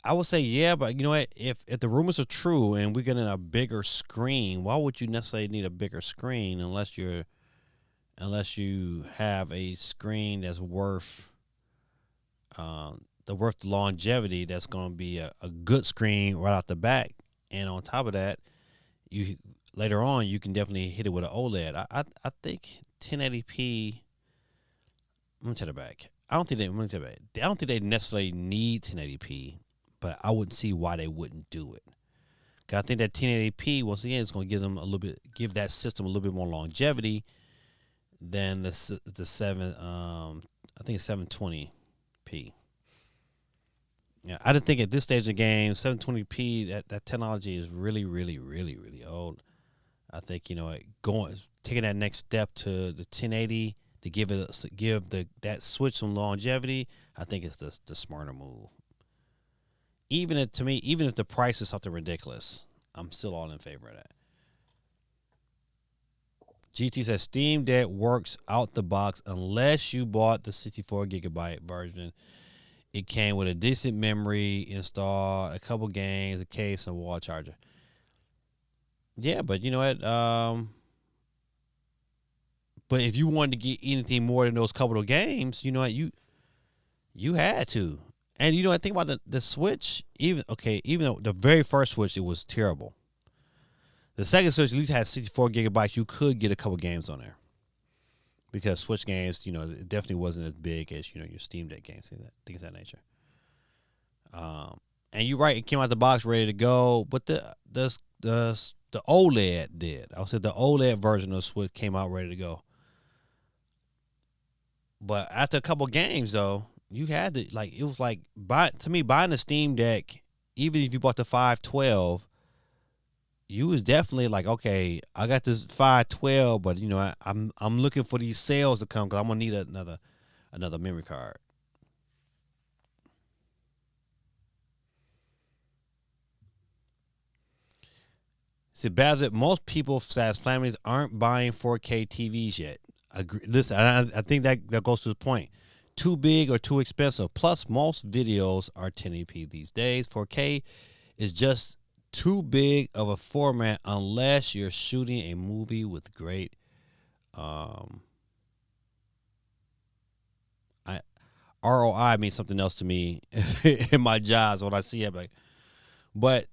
I would say yeah, but you know what? If the rumors are true and we're getting a bigger screen, why would you necessarily need a bigger screen unless you have a screen that's worth worth the longevity. That's going to be a good screen right out the back, and on top of that, you later on you can definitely hit it with an OLED. I think 1080p. Let me take it back. I don't think they. Let me take it back. I don't think they necessarily need 1080p, but I wouldn't see why they wouldn't do it. Cause I think that 1080p once again is going to give them give that system a little bit more longevity than the seven. I think it's 720p. Yeah, I didn't think at this stage of the game 720p that technology is really old. I think taking that next step to the 1080 to give that switch some longevity. I think it's the smarter move. Even if the price is something ridiculous, I'm still all in favor of that. GT says Steam Deck works out the box unless you bought the 64 gigabyte version. It came with a decent memory installed, a couple games, a case, and a wall charger. Yeah, but you know what? But if you wanted to get anything more than those couple of games, you know what? You had to. And I think about the Switch, even though the very first Switch, it was terrible. The second Switch at least had 64 gigabytes. You could get a couple games on there. Because Switch games, it definitely wasn't as big as, your Steam Deck games, things of that nature. And you're right, it came out the box ready to go, but the OLED did. I would say the OLED version of Switch came out ready to go. But after a couple games, though, you had to, it was like, buying the Steam Deck, even if you bought the 512, you was definitely like, okay, I got this 512, but I'm looking for these sales to come because I'm gonna need another memory card. See, Bazit, most people, as families, aren't buying 4K TVs yet. Listen, I think that goes to the point. Too big or too expensive. Plus, most videos are 1080p these days. 4K is just too big of a format unless you're shooting a movie with great ROI means something else to me in my jobs when I see it. But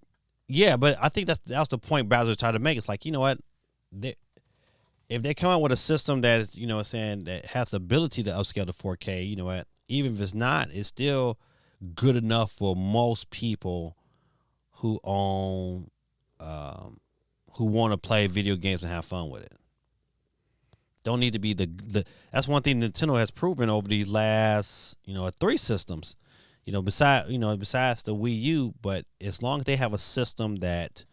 I think that's the point Bowser's trying to make. It's like, you know what? If they come out with a system that is, saying that has the ability to upscale to 4K, you know what? Even if it's not, it's still good enough for most people who own, who want to play video games and have fun with it. Don't need to be the. That's one thing Nintendo has proven over these last, 3 systems. Besides the Wii U, but as long as they have a system that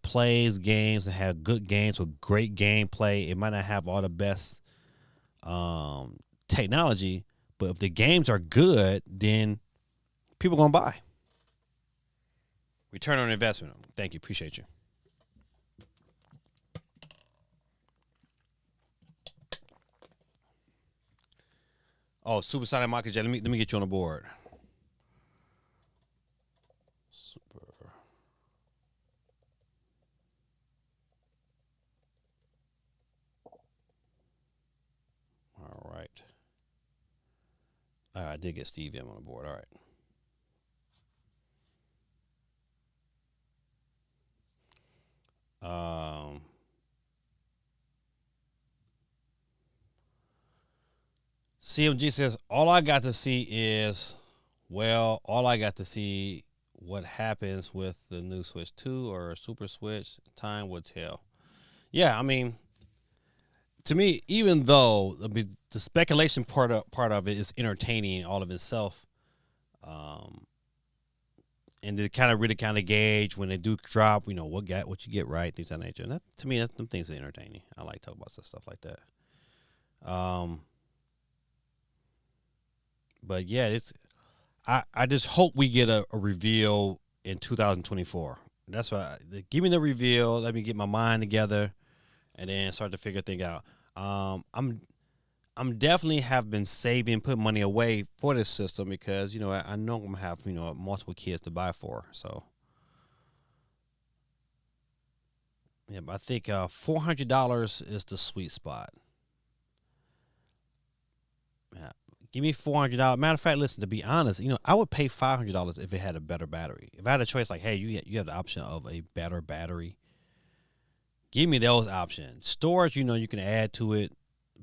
plays games and have good games with great gameplay, it might not have all the best technology, but if the games are good, then people are gonna buy. Return on investment. Thank you. Appreciate you. Oh, Supersonic Market Jet. Let me get you on the board. Super. All right. I did get Steve M on the board. All right. CMG says, all I got to see what happens with the new Switch 2 or Super Switch. Time will tell. Yeah, I mean, to me, even though the speculation part of it is entertaining all of itself, and to really gauge when they do drop, what you get right, things of that nature. And that, to me, them things are entertaining. I like talking about stuff like that. But yeah, I just hope we get a reveal in 2024. That's why give me the reveal. Let me get my mind together, and then start to figure things out. I'm definitely have been saving, putting money away for this system because I know I'm gonna have multiple kids to buy for. So yeah, but I think $400 is the sweet spot. Yeah, Give me $400. Matter of fact, listen. To be honest, I would pay $500 if it had a better battery. If I had a choice, like, hey, you have the option of a better battery. Give me those options. Storage, you can add to it,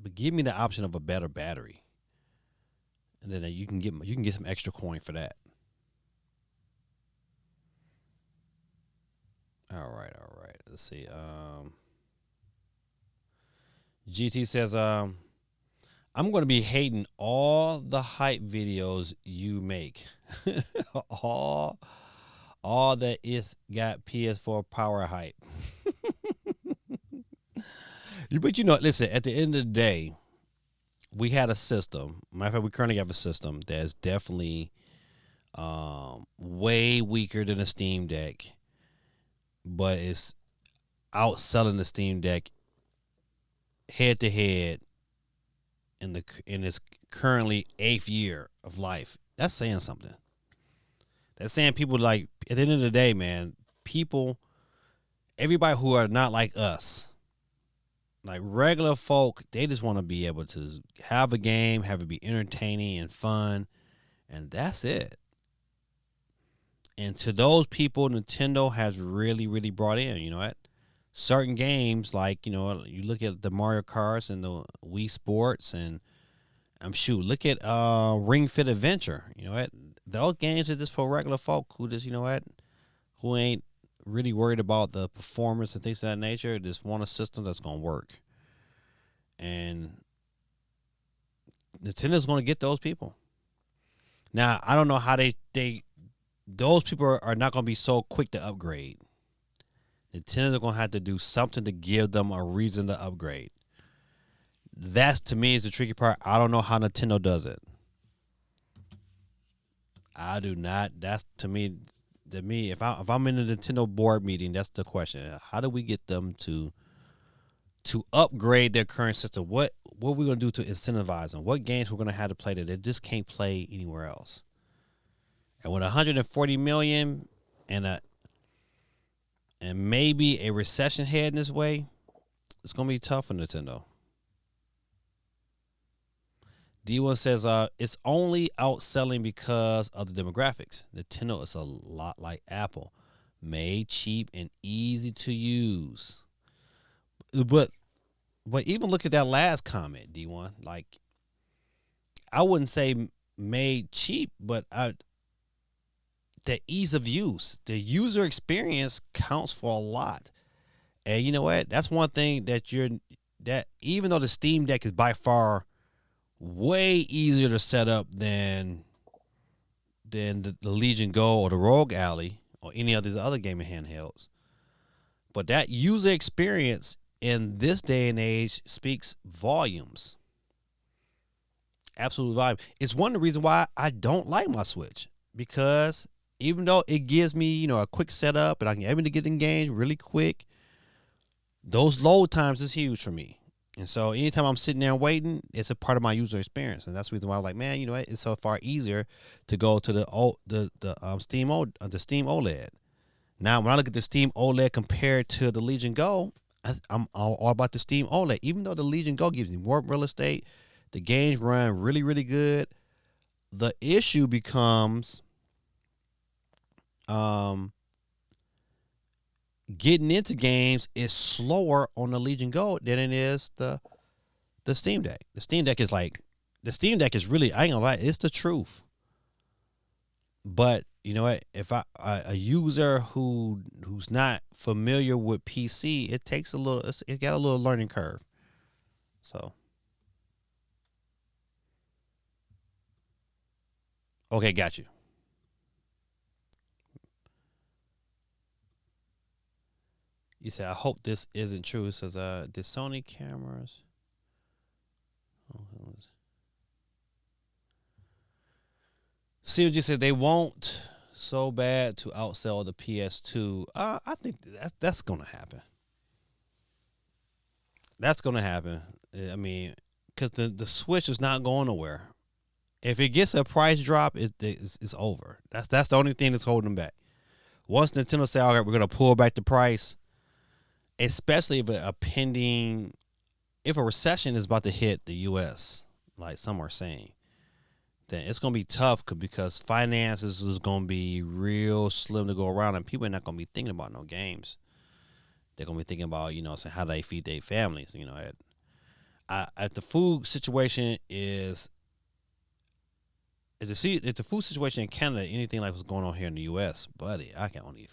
but give me the option of a better battery, and then you can get some extra coin for that. All right. Let's see. GT says, I'm going to be hating all the hype videos you make. all that is got PS4 power hype. But listen, at the end of the day, we had a system. Matter of fact, we currently have a system that's definitely way weaker than a Steam Deck, but it's outselling the Steam Deck head to head in its currently 8th year of life. That's saying something. That's saying people, like, at the end of the day, man, everybody who are not like us, like regular folk, they just want to be able to have a game, have it be entertaining and fun, and that's it. And to those people, Nintendo has really, really brought in, certain games, like, you look at the Mario Karts and the Wii Sports, and look at Ring Fit Adventure. Those games are just for regular folk who just, who ain't really worried about the performance and things of that nature. Just want a system that's going to work. And Nintendo's going to get those people. Now, I don't know how those people are not going to be so quick to upgrade. Nintendo's going to have to do something to give them a reason to upgrade. That's, to me, is the tricky part. I don't know how Nintendo does it. I do not. That's, to me, if I'm in a Nintendo board meeting, that's the question. How do we get them to upgrade their current system? What are we going to do to incentivize them? What games we're going to have to play that they just can't play anywhere else? And with 140 million and maybe a recession heading this way, it's going to be tough for Nintendo. D1 says it's only outselling because of the demographics. Nintendo is a lot like Apple, made cheap and easy to use. But even look at that last comment, D1. Like, I wouldn't say made cheap, but the ease of use, the user experience counts for a lot. And you know what? That's one thing that even though the Steam Deck is by far way easier to set up than the Legion Go or the Rogue Ally or any of these other gaming handhelds, but that user experience in this day and age speaks volumes. Absolute volume. It's one of the reasons why I don't like my Switch, because even though it gives me, a quick setup and I can able to get engaged really quick, those load times is huge for me. And so anytime I'm sitting there waiting, it's a part of my user experience. And that's the reason why I'm like, man, it's so far easier to go to the Steam OLED. Now, when I look at the Steam OLED compared to the Legion Go, I'm all about the Steam OLED. Even though the Legion Go gives me more real estate, the games run really, really good. The issue becomes getting into games is slower on the Legion Go than it is the Steam Deck. The Steam Deck is really, I ain't gonna lie, it's the truth. But you know what? If a user who's not familiar with PC, it takes it got a little learning curve. So, okay, got you. You said, I hope this isn't true. It says, did Sony cameras? See what you said. They won't so bad to outsell the PS2. I think that's going to happen. That's going to happen. I mean, because the Switch is not going nowhere. If it gets a price drop, it's over. That's the only thing that's holding them back. Once Nintendo say, all right, we're going to pull back the price, especially if if a recession is about to hit the U.S., like some are saying, then it's gonna be tough because finances is gonna be real slim to go around, and people are not gonna be thinking about no games. They're gonna be thinking about so how they feed their families. At the food situation is if the food situation in Canada anything like what's going on here in the U.S., buddy, I can only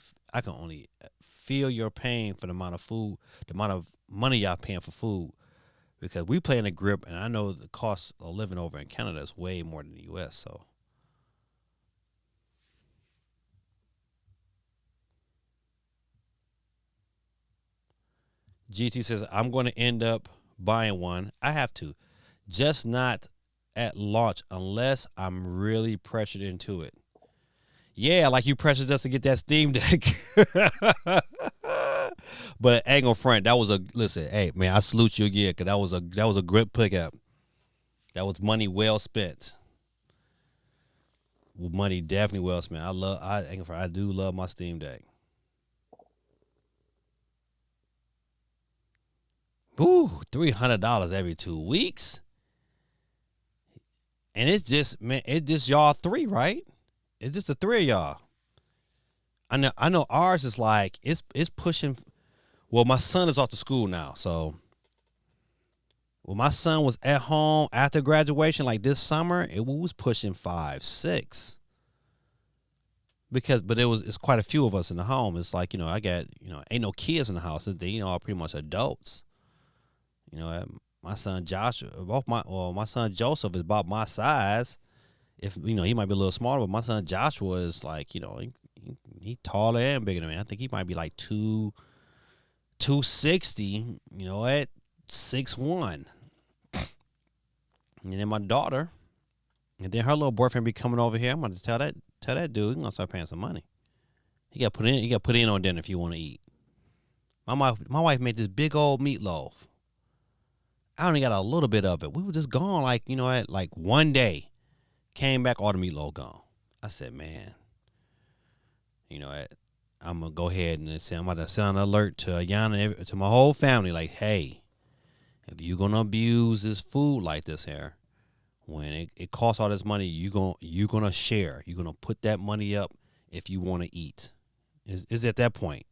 feel your pain for the amount of food, the amount of money y'all paying for food, because we play in a grip, and I know the cost of living over in Canada is way more than the U.S. So GT says I'm going to end up buying one. I have to, just not at launch unless I'm really pressured into it. Yeah, like you pressured us to get that Steam Deck. But ain't gonna front. That was a listen. Hey man, I salute you again because that was a great pickup. That was money well spent. Money definitely well spent. I ain't gonna front. I do love my Steam Deck. Ooh, $300 every 2 weeks, and it's just man, it's just y'all three, right? It's just the three of y'all. I know ours is like it's pushing. Well, my son is off to school now, so when my son was at home after graduation, like this summer, it was pushing 5, 6. But it's quite a few of us in the home. It's like I got ain't no kids in the house. They all pretty much adults. My son Joshua, my son Joseph is about my size. If he might be a little smaller, but my son Joshua is like he taller and bigger than me. I think he might be like 260. At 6'1". And then my daughter, and then her little boyfriend be coming over here. I'm going to tell that dude, he's gonna start paying some money. He got put in on dinner if you want to eat. My wife made this big old meatloaf. I only got a little bit of it. We were just gone at like one day. Came back, all the meatloaf gone. I said, man, I'm gonna go ahead and say I'm about to send an alert to Yana, to my whole family, like, hey, if you're gonna abuse this food like this here, when it costs all this money, you're gonna share. You're gonna put that money up if you want to eat. Is at that point.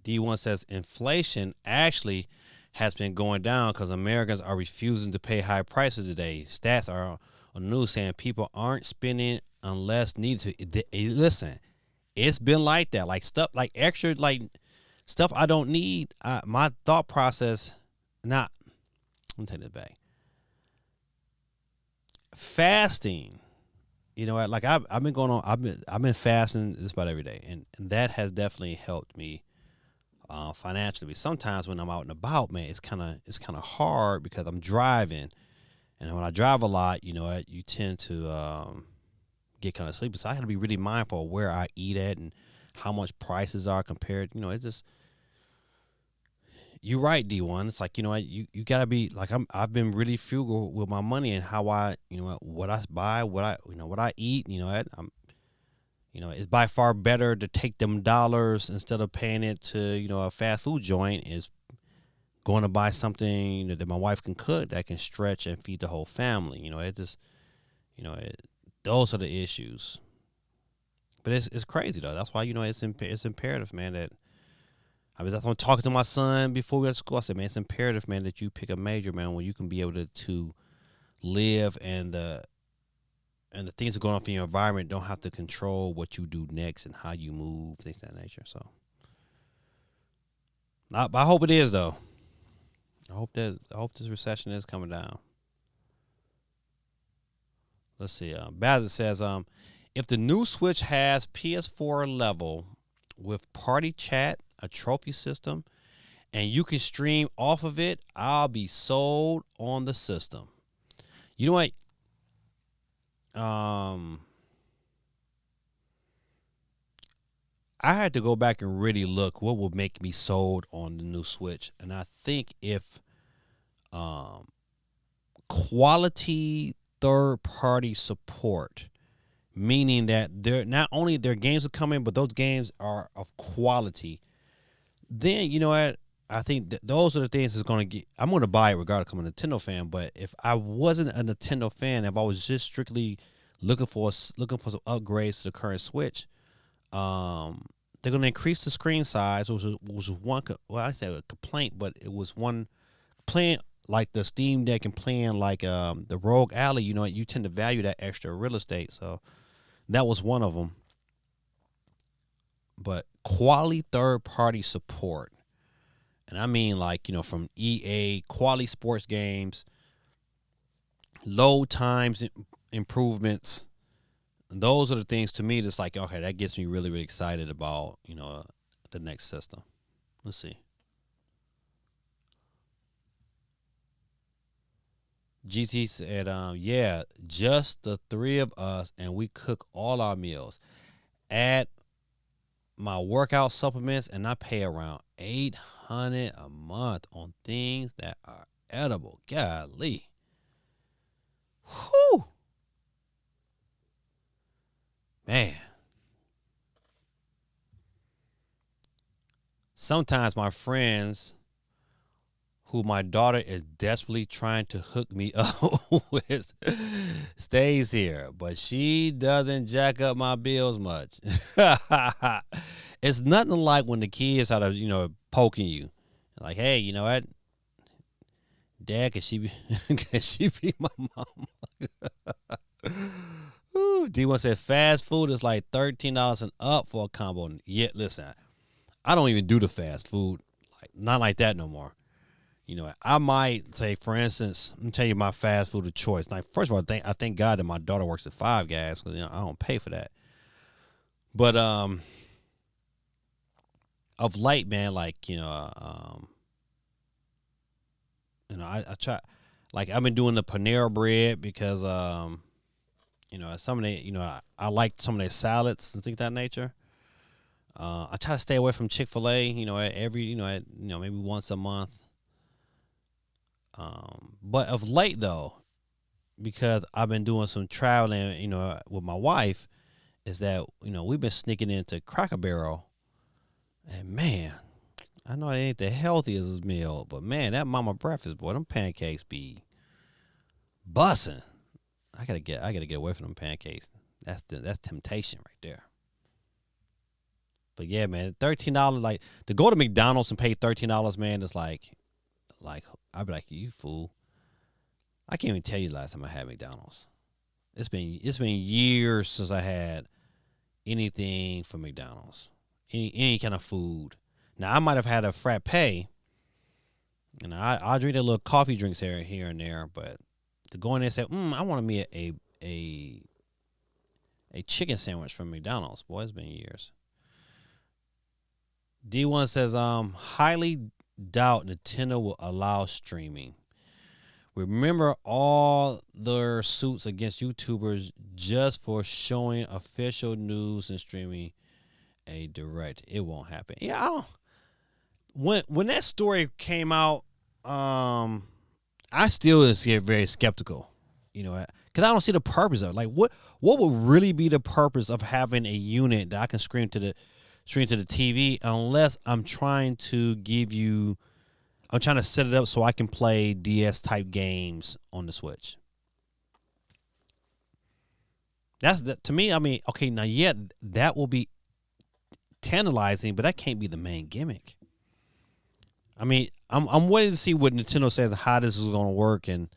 D1 says inflation actually has been going down because Americans are refusing to pay high prices today. Stats are on the news saying people aren't spending unless needed to. Listen, it's been like that. Like stuff, like extra, like stuff I don't need. My thought process, not. Let me take this back. Fasting. Like I've been going on. I've been fasting just about every day, and that has definitely helped me financially. Sometimes when I'm out and about, man, it's kind of hard because I'm driving, and when I drive a lot, you tend to get kind of sleepy. So I got to be really mindful of where I eat at and how much prices are compared. It's just you're right, D1. It's like you gotta be like I've been really frugal with my money and how I what I buy, what I eat. It's by far better to take them dollars instead of paying it to a fast food joint. Is going to buy something that my wife can cook that can stretch and feed the whole family. It just those are the issues. But it's crazy though. That's why it's imperative, man. That's why I'm talking to my son before we went to school. I said, man, it's imperative, man, that you pick a major, man, where you can be able to live and the things that go on in your environment don't have to control what you do next and how you move, things of that nature. So, I hope it is though. I hope this recession is coming down. Let's see. Bazit says, if the new Switch has PS4 level with party chat, a trophy system, and you can stream off of it, I'll be sold on the system. You know what? I had to go back and really look what would make me sold on the new Switch, and I think if quality third party support, meaning that they're not only their games are coming, but those games are of quality. Then you know what? I think those are the things that's going to get. I'm going to buy it regardless. I'm a Nintendo fan, but if I wasn't a Nintendo fan, if I was just strictly looking for some upgrades to the current Switch, um, they're going to increase the screen size, which was one. Well, I say a complaint, but it was one playing like the Steam Deck and playing like the Rogue Alley. You know, you tend to value that extra real estate, so that was one of them. But quality third party support. And I mean, like, from EA, quality sports games, load times improvements. Those are the things to me that's like, okay, that gets me really, really excited about, the next system. Let's see. GT said, yeah, just the three of us, and we cook all our meals. Add my workout supplements, and I pay around $800 a month on things that are edible. Golly. Whew. Man. Sometimes my friends who my daughter is desperately trying to hook me up with stays here, but she doesn't jack up my bills much. It's nothing like when the kids are, poking you. Like, hey, you know what? Dad, can she be my mom? D1 said fast food is like $13 and up for a combo. Yet, listen, I don't even do the fast food. Not like that no more. I might say, for instance, let me tell you my fast food of choice. Like, first of all, I thank God that my daughter works at Five Guys because I don't pay for that. But of late, man, like I try, like I've been doing the Panera bread because some of the I like some of their salads and things of that nature. I try to stay away from Chick-fil-A. Every maybe once a month. But of late though, because I've been doing some traveling, with my wife, is that we've been sneaking into Cracker Barrel, and man, I know it ain't the healthiest meal, but man, that mama breakfast, boy, them pancakes be bussin'. I gotta get away from them pancakes. That's temptation right there. But yeah, man, $13, like to go to McDonald's and pay $13, man, is like I'd be like, you fool. I can't even tell you the last time I had McDonald's. It's been years since I had anything from McDonald's. Any kind of food. Now I might have had a frappe, and I drink a little coffee drinks here and there, but to go in there and say, I want me a chicken sandwich from McDonald's. Boy, it's been years. D1 says, highly doubt Nintendo will allow streaming. Remember all their suits against YouTubers just for showing official news and streaming a direct. It won't happen. Yeah, I don't. When that story came out, I still get very skeptical. Because I don't see the purpose of it. Like, what would really be the purpose of having a unit that I can stream to the TV unless I'm trying to set it up so I can play DS type games on the Switch. That's to me. I mean, okay, now that will be tantalizing, but that can't be the main gimmick. I mean, I'm waiting to see what Nintendo says how this is going to work, and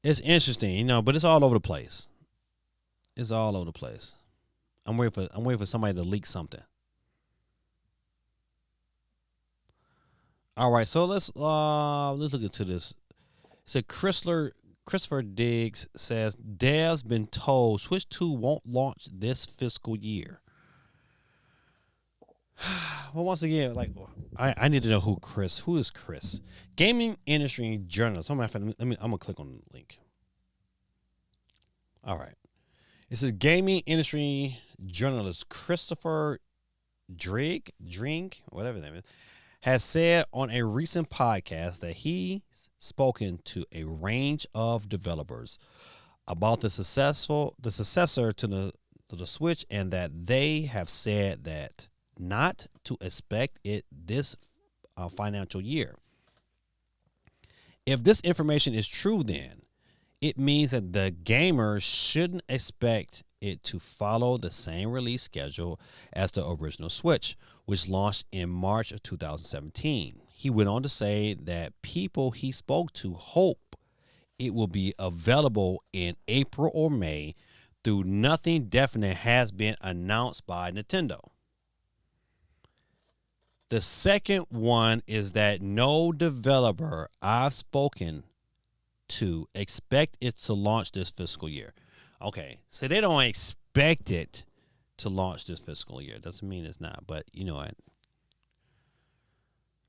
it's interesting, but it's all over the place. It's all over the place. I'm waiting for somebody to leak something. All right, so let's look into this. So Christopher Diggs says devs been told Switch 2 won't launch this fiscal year. Well, once again, like I need to know who is Chris? Gaming industry journalist. I'm gonna click on the link. All right, it says gaming industry journalist Christopher Drink, whatever his name is, has said on a recent podcast that he's spoken to a range of developers about the successor to the Switch, and that they have said that not to expect it this financial year. If this information is true, then it means that the gamers shouldn't expect it to follow the same release schedule as the original Switch, which launched in March of 2017. He went on to say that people he spoke to hope it will be available in April or May, though nothing definite has been announced by Nintendo. The second one is that no developer I've spoken to expect it to launch this fiscal year. Okay, so they don't expect it to launch this fiscal year. Doesn't mean it's not, but you know what?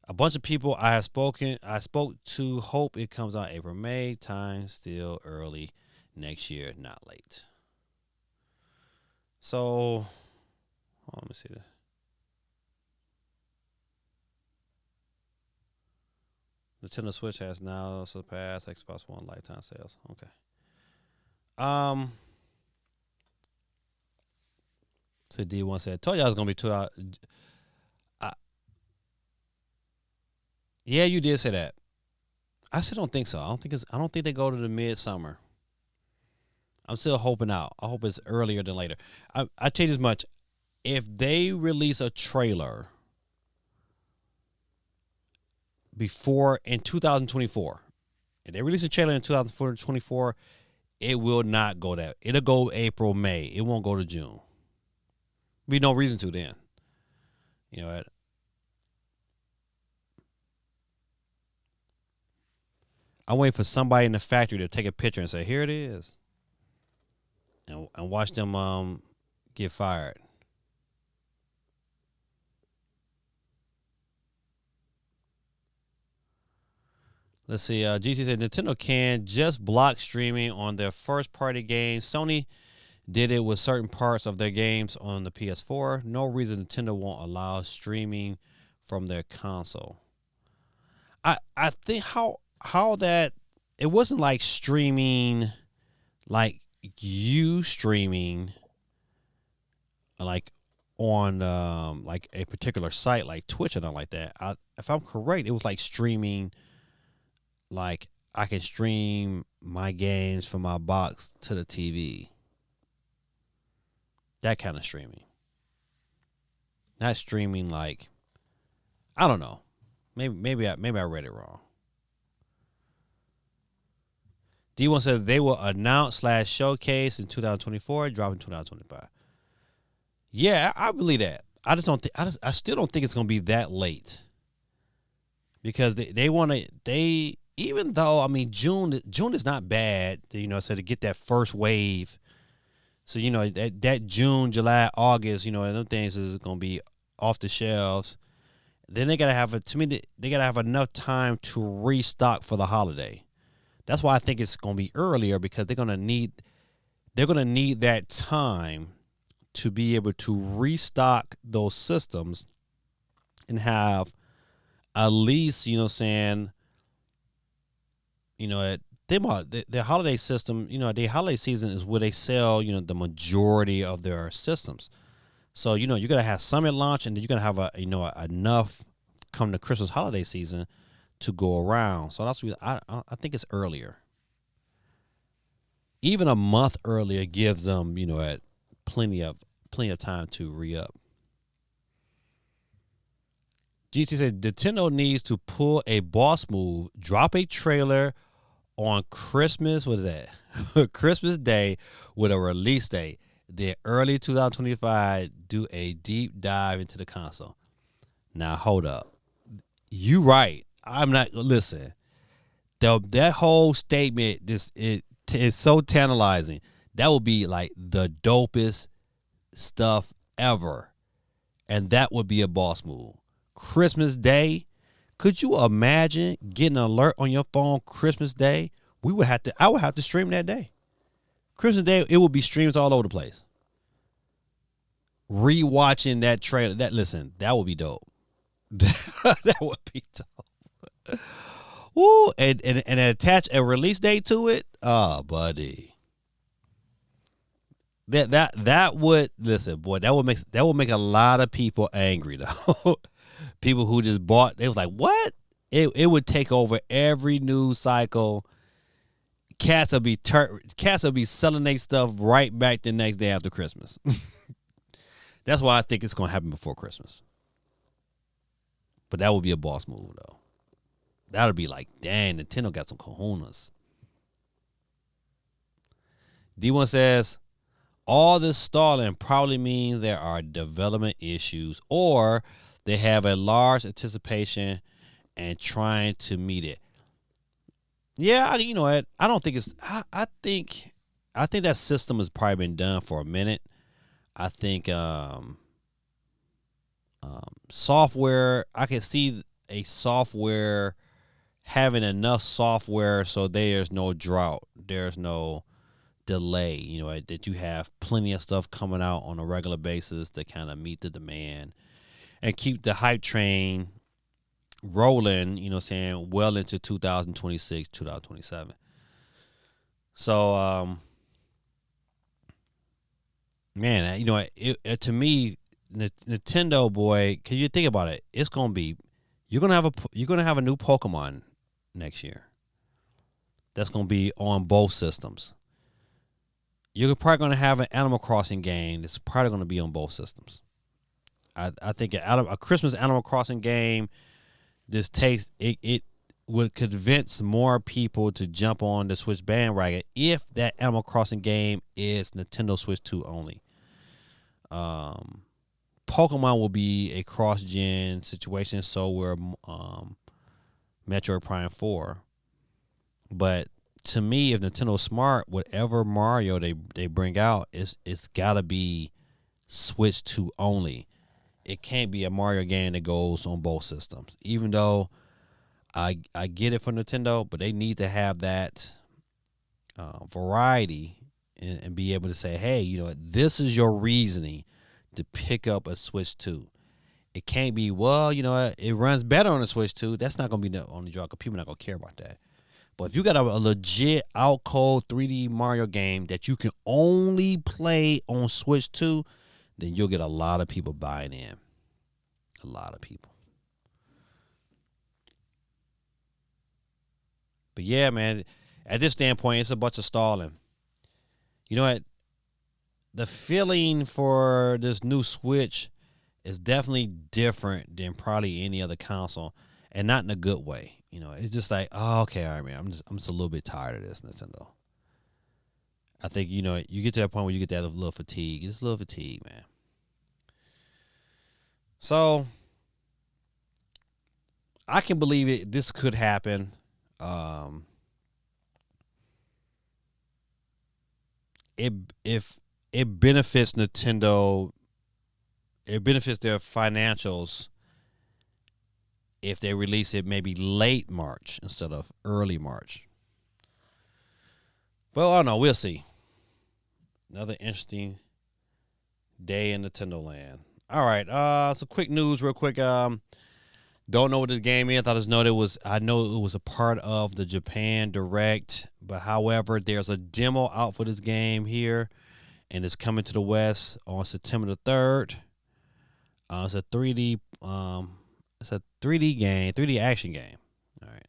A bunch of people I spoke to hope it comes out April, May. Time still early next year, not late. So, let me see this. Nintendo Switch has now surpassed Xbox One lifetime sales. Okay. So D1 said, "Told you I was gonna be $2." Yeah, you did say that. I still don't think so. I don't think they go to the midsummer. I'm still hoping out. I hope it's earlier than later. I tell you this much: if they release a trailer before in 2024, if they release a trailer in 2024, it will not go that. It'll go April, May. It won't go to June. Be no reason to then. You know what? I'm waiting for somebody in the factory to take a picture and say, "Here it is," and watch them get fired. Let's see. GT said Nintendo can just block streaming on their first-party games. Sony did it with certain parts of their games on the PS4. No reason Nintendo won't allow streaming from their console. I think how that it wasn't like streaming, like you streaming, like on like a particular site like Twitch and all like that. If I'm correct, it was like streaming. Like I can stream my games from my box to the TV. That kind of streaming. Not streaming like I don't know. Maybe I read it wrong. D1 said they will announce / showcase in 2024, drop in 2025. Yeah, I believe that. I just don't think I still don't think it's gonna be that late. Because they want to even though I mean June is not bad, you know, so to get that first wave. So you know that June, July, August, you know, them things is gonna be off the shelves. Then they gotta have they gotta have enough time to restock for the holiday. That's why I think it's gonna be earlier because they're gonna need that time to be able to restock those systems and have at least, you know what I'm saying, you know, the holiday system, you know, the holiday season is where they sell, you know, the majority of their systems. So, you know, you're going to have some at launch and then you're going to have, enough come the Christmas holiday season to go around. So that's I think it's earlier. Even a month earlier gives them, you know, plenty of time to re-up. GT said Nintendo needs to pull a boss move, drop a trailer on Christmas. What is that? Christmas Day with a release date. Then early 2025, do a deep dive into the console. Now hold up, you right. I'm not listen. That whole statement, is so tantalizing. That would be like the dopest stuff ever, and that would be a boss move. Christmas Day. Could you imagine getting an alert on your phone Christmas Day? I would have to stream that day. Christmas Day, it would be streams all over the place. Rewatching that trailer, that would be dope. That would be dope. Woo, and attach a release date to it. Oh, buddy. That would listen, boy. That would make a lot of people angry though. People who just bought, they was like, what? It would take over every news cycle. Cats will be selling their stuff right back the next day after Christmas. That's why I think it's gonna happen before Christmas. But that would be a boss move though. That would be like, dang, Nintendo got some cojones. D1 says, all this stalling probably means there are development issues or they have a large anticipation and trying to meet it. Yeah, you know what? I don't think it's. I think that system has probably been done for a minute. I think software. I can see a software having enough software so there's no drought. There's no delay. You know that you have plenty of stuff coming out on a regular basis to kind of meet the demand and keep the hype train rolling, you know what I'm saying, well into 2026, 2027. So, man, you know, to me, Nintendo, boy, can you think about it? It's gonna be, you're gonna have a new Pokemon next year. That's gonna be on both systems. You're probably gonna have an Animal Crossing game that's probably gonna be on both systems. I think a Christmas Animal Crossing game this takes it would convince more people to jump on the Switch bandwagon if that Animal Crossing game is Nintendo Switch 2 only. Pokemon will be a cross-gen situation, so will Metroid Prime 4. But to me, if Nintendo's smart, whatever Mario they bring out, it's got to be Switch 2 only. It can't be a Mario game that goes on both systems. Even though I get it from Nintendo, but they need to have that variety and be able to say, hey, you know, this is your reasoning to pick up a Switch 2. It can't be, well, you know, it runs better on a Switch 2. That's not going to be the only draw because people are not going to care about that. But if you got a legit out cold 3D Mario game that you can only play on Switch 2, then you'll get a lot of people buying in. A lot of people. But yeah, man, at this standpoint, it's a bunch of stalling. You know what? The feeling for this new Switch is definitely different than probably any other console, and not in a good way. You know, it's just like, oh, okay, all right, man, I'm just a little bit tired of this Nintendo. I think, you know, you get to that point where you get that little fatigue. It's a little fatigue, man. So I can believe it. This could happen. If it benefits Nintendo, it benefits their financials if they release it maybe late March instead of early March. Well, I don't know. We'll see. Another interesting day in Nintendo land. All right. Some quick news, real quick. Don't know what this game is. I know it was a part of the Japan Direct, but however, there's a demo out for this game here, and it's coming to the West on September the 3rd. It's a 3D. It's a 3D game, 3D action game. All right.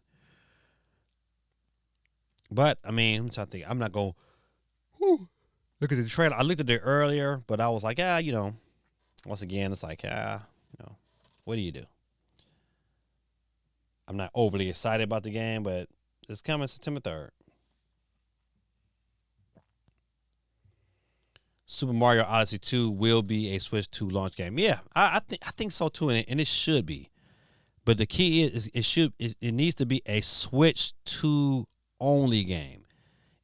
But I mean, I'm trying to think. I'm not going. Look at the trailer. I looked at it earlier, but I was like, you know. Once again, it's like, you know, what do you do? I'm not overly excited about the game, but it's coming September 3rd. Super Mario Odyssey 2 will be a Switch 2 launch game. Yeah, I think so too, and it should be. But the key is it needs to be a Switch 2 only game.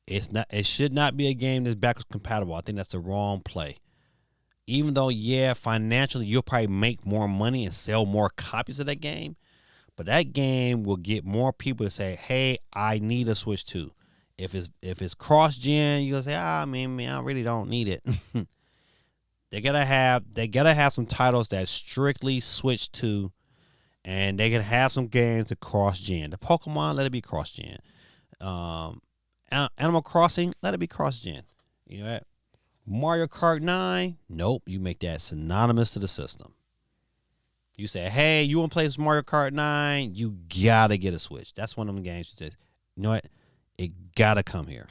It should not be a game that's backwards compatible. I think that's the wrong play. Even though, yeah, financially you'll probably make more money and sell more copies of that game, but that game will get more people to say, "Hey, I need a Switch 2." If it's cross-gen, you'll say, I really don't need it." They gotta have some titles that strictly Switch 2, and they can have some games that cross-gen. The Pokemon, let it be cross-gen. Animal Crossing, let it be cross-gen. You know that. Mario Kart 9, nope, you make that synonymous to the system. You say, hey, you want to play this Mario Kart 9? You gotta get a Switch. That's one of them games you say, you know what? It gotta come here.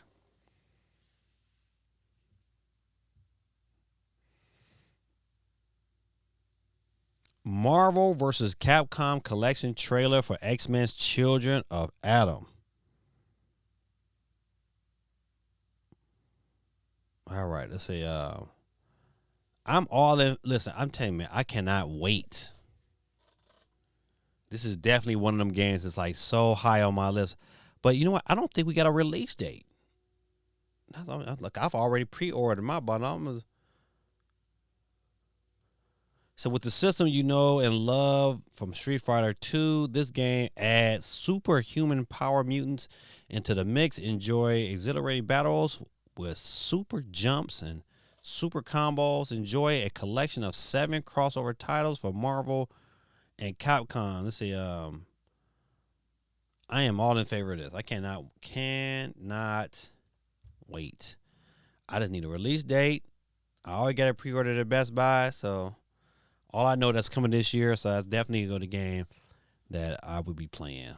Marvel vs. Capcom collection trailer for X-Men's Children of Adam. All right, let's see. I'm all in. Listen, I'm telling you, man, I cannot wait. This is definitely one of them games that's like so high on my list. But you know what? I don't think we got a release date. Look, I've already pre-ordered my bundle. So with the system you know and love from Street Fighter 2, this game adds superhuman power mutants into the mix. Enjoy exhilarating battles with super jumps and super combos. Enjoy a collection of 7 crossover titles for Marvel and Capcom. Let's see. I am all in favor of this. I cannot wait. I just need a release date. I already got it pre-ordered at Best Buy, so all I know that's coming this year, so that's definitely the game that I would be playing.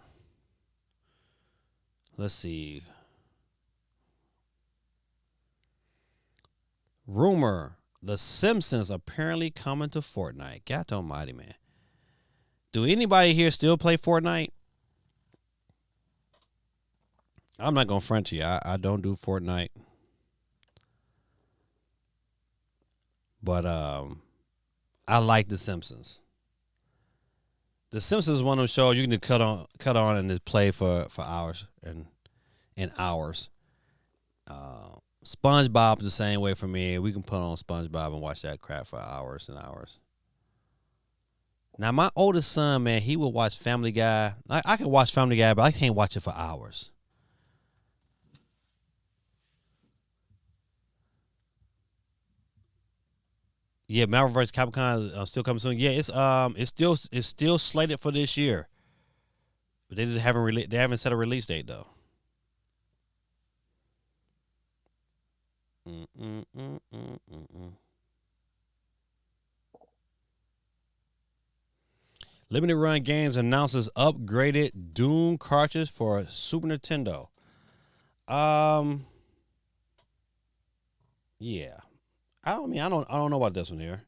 Let's see. Rumor: The Simpsons apparently coming to Fortnite. God almighty, man. Do anybody here still play Fortnite? I'm not going to front to you. I don't do Fortnite. But I like The Simpsons. The Simpsons is one of those shows you can cut on and just play for hours and hours. SpongeBob is the same way for me. We can put on SpongeBob and watch that crap for hours and hours. Now, my oldest son, man, he will watch Family Guy. I can watch Family Guy, but I can't watch it for hours. Yeah, Marvel vs. Capcom still coming soon. Yeah, it's still slated for this year, but they just haven't set a release date though. Mm-mm-mm-mm-mm. Limited Run Games announces upgraded Doom cartridge for Super Nintendo. Yeah. I don't know about this one here.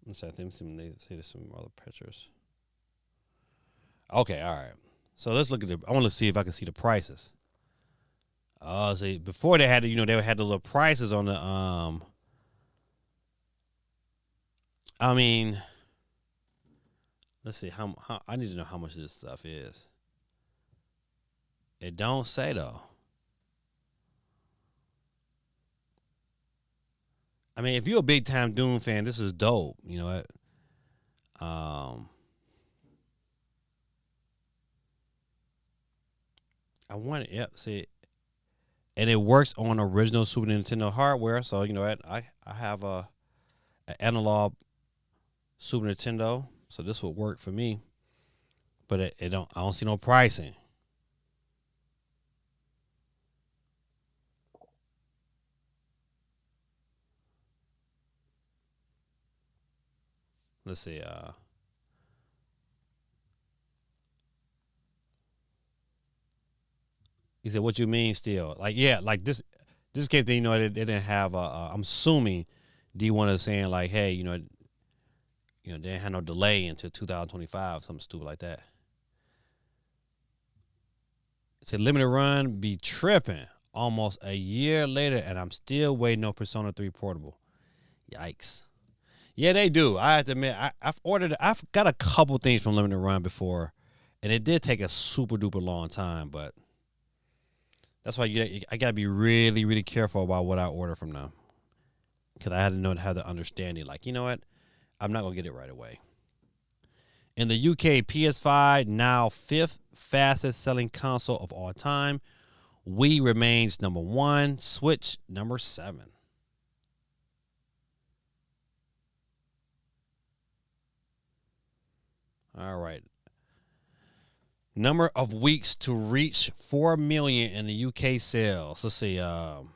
Let's see, I think they say there's some other pictures. Okay, all right. So let's look at I want to see if I can see the prices. See, before they had they had the little prices on the I mean, let's see how I need to know how much this stuff is. It don't say though. I mean, if you're a big time Doom fan, this is dope. You know what? I want it. Yep. See, and it works on original Super Nintendo hardware. So you know what? I have an analog Super Nintendo, so this would work for me. But it don't. I don't see no pricing. Let's see. He said, "What you mean still? Like yeah, like this case, they didn't have. I'm assuming D1 is saying like, hey, they didn't have no delay until 2025, something stupid like that. It said limited run be tripping almost a year later, and I'm still waiting on Persona 3 Portable. Yikes. Yeah, they do. I have to admit, I've got a couple things from limited run before, and it did take a super duper long time, but that's why I got to be really, really careful about what I order from them. Because I had to have the understanding, like, you know what? I'm not going to get it right away. In the UK, PS5 now 5th fastest selling console of all time. Wii remains number 1. Switch number 7. All right. Number of weeks to reach 4 million in the UK sales. Let's see. It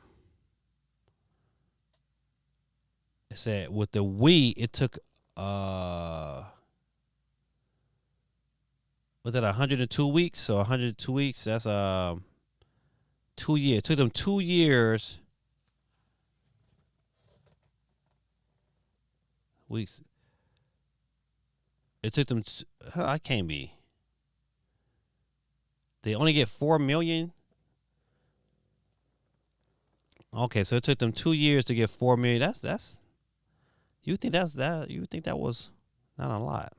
said with the Wii, it took was it 102 weeks? So 102 weeks. That's 2 years. It took them 2 years. Weeks. It took them. I can't be. They only get 4 million. Okay, so it took them 2 years to get 4 million. That's. You think that's that? You think that was not a lot?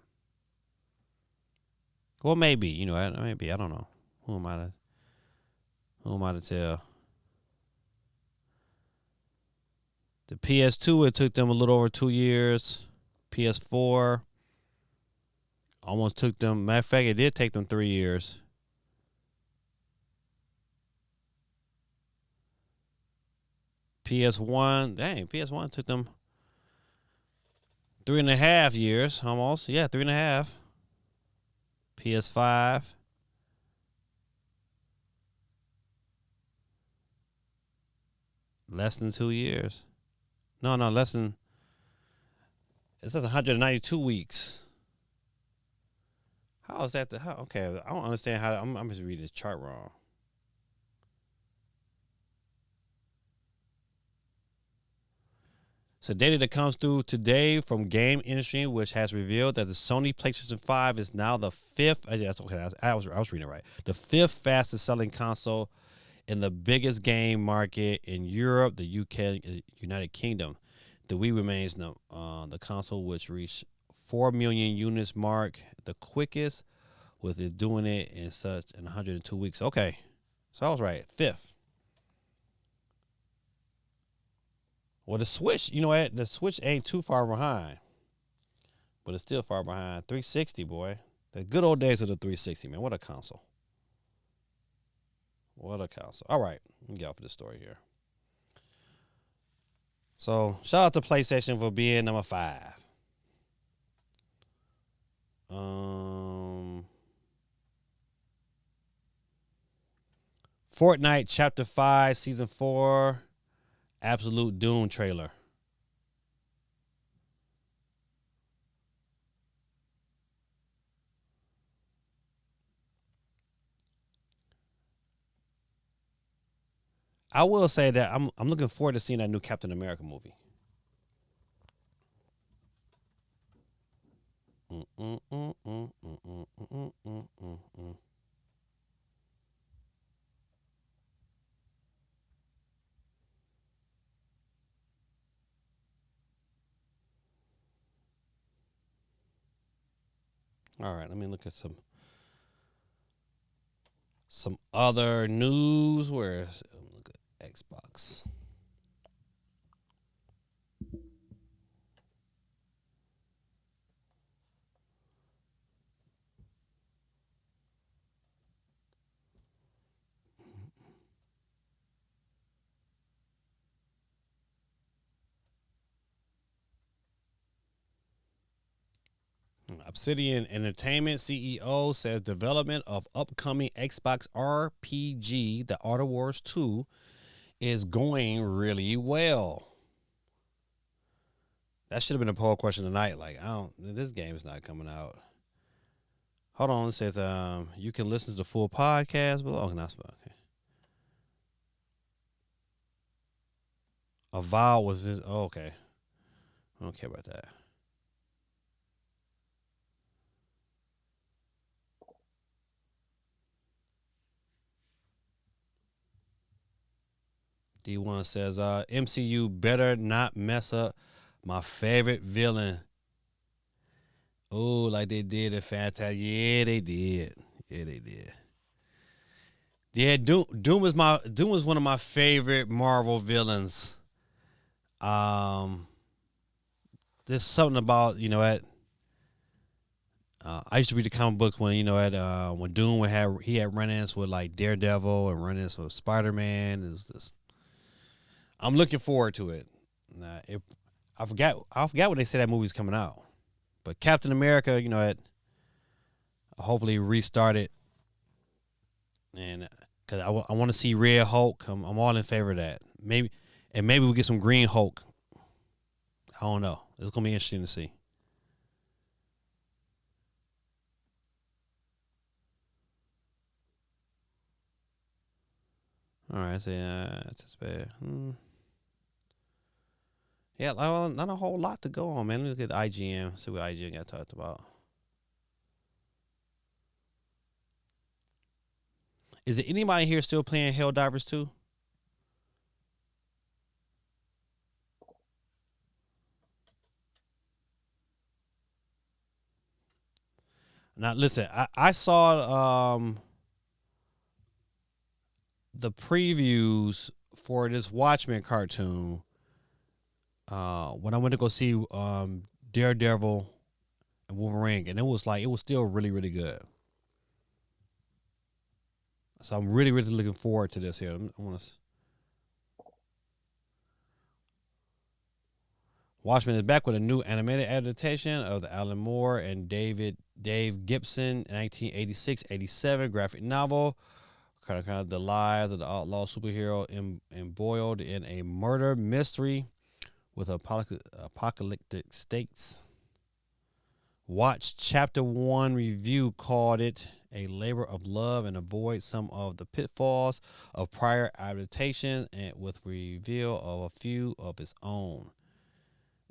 Well, maybe. You know, maybe I don't know. Who am I to? Who am I to tell? The PS2, it took them a little over 2 years. PS4 almost took them. Matter of fact, it did take them 3 years. PS1, dang, PS1 took them 3.5 years almost. Yeah, 3.5. PS5. Less than 2 years. No, less than. It says 192 weeks. How is that? Okay, I don't understand how. I'm just reading this chart wrong. So data that comes through today from Game Industry, which has revealed that the Sony PlayStation 5 is now the fifth. That's okay. I was reading it right. The fifth fastest selling console in the biggest game market in Europe, the UK, United Kingdom. The Wii remains the console which reached 4 million units mark, the quickest, with it doing it in 102 weeks. Okay, so I was right. Fifth. Well, the Switch, you know what? The Switch ain't too far behind, but it's still far behind. 360, boy. The good old days of the 360, man. What a console. What a console. All right, let me get off of this story here. So, shout out to PlayStation for being number 5. Fortnite Chapter 5, Season 4, Absolute Doom trailer. I will say that I'm looking forward to seeing that new Captain America movie. All right, let me look at some other news. Where look at Xbox. Obsidian Entertainment CEO says development of upcoming Xbox RPG, The Outer Worlds 2, is going really well. That should have been a poll question tonight. Like, this game is not coming out. Hold on, it says you can listen to the full podcast below. Okay, not okay. Avowed was this. Oh, okay. I don't care about that. D1 says MCU better not mess up my favorite villain. Oh, like they did in Fantastic. Yeah, they did. Yeah, they did. Yeah, Doom is one of my favorite Marvel villains. There's something about, you know, what I used to read the comic books when, you know, when Doom he had run-ins with like Daredevil and run-ins with Spider-Man. Is this? I'm looking forward to it. I forgot when they said that movie's coming out. But Captain America, you know, hopefully restarted and because I want to see Red Hulk. I'm all in favor of that. Maybe we'll get some Green Hulk. I don't know. It's gonna be interesting to see. All right, so it's bad. Yeah, not a whole lot to go on, man. Look at IGN. See what IGN got talked about. Is there anybody here still playing Helldivers 2? Now, listen, I saw the previews for this Watchmen cartoon when I went to go see Daredevil and Wolverine, and it was still really, really good. So I'm really, really looking forward to this here. I want to. Watchmen is back with a new animated adaptation of the Alan Moore and Dave Gibson 1986-87 graphic novel. Kind of the lives of the outlaw superhero embroiled in a murder mystery with apocalyptic stakes. Watch Chapter 1 review called it a labor of love and avoid some of the pitfalls of prior adaptations and with reveal of a few of its own.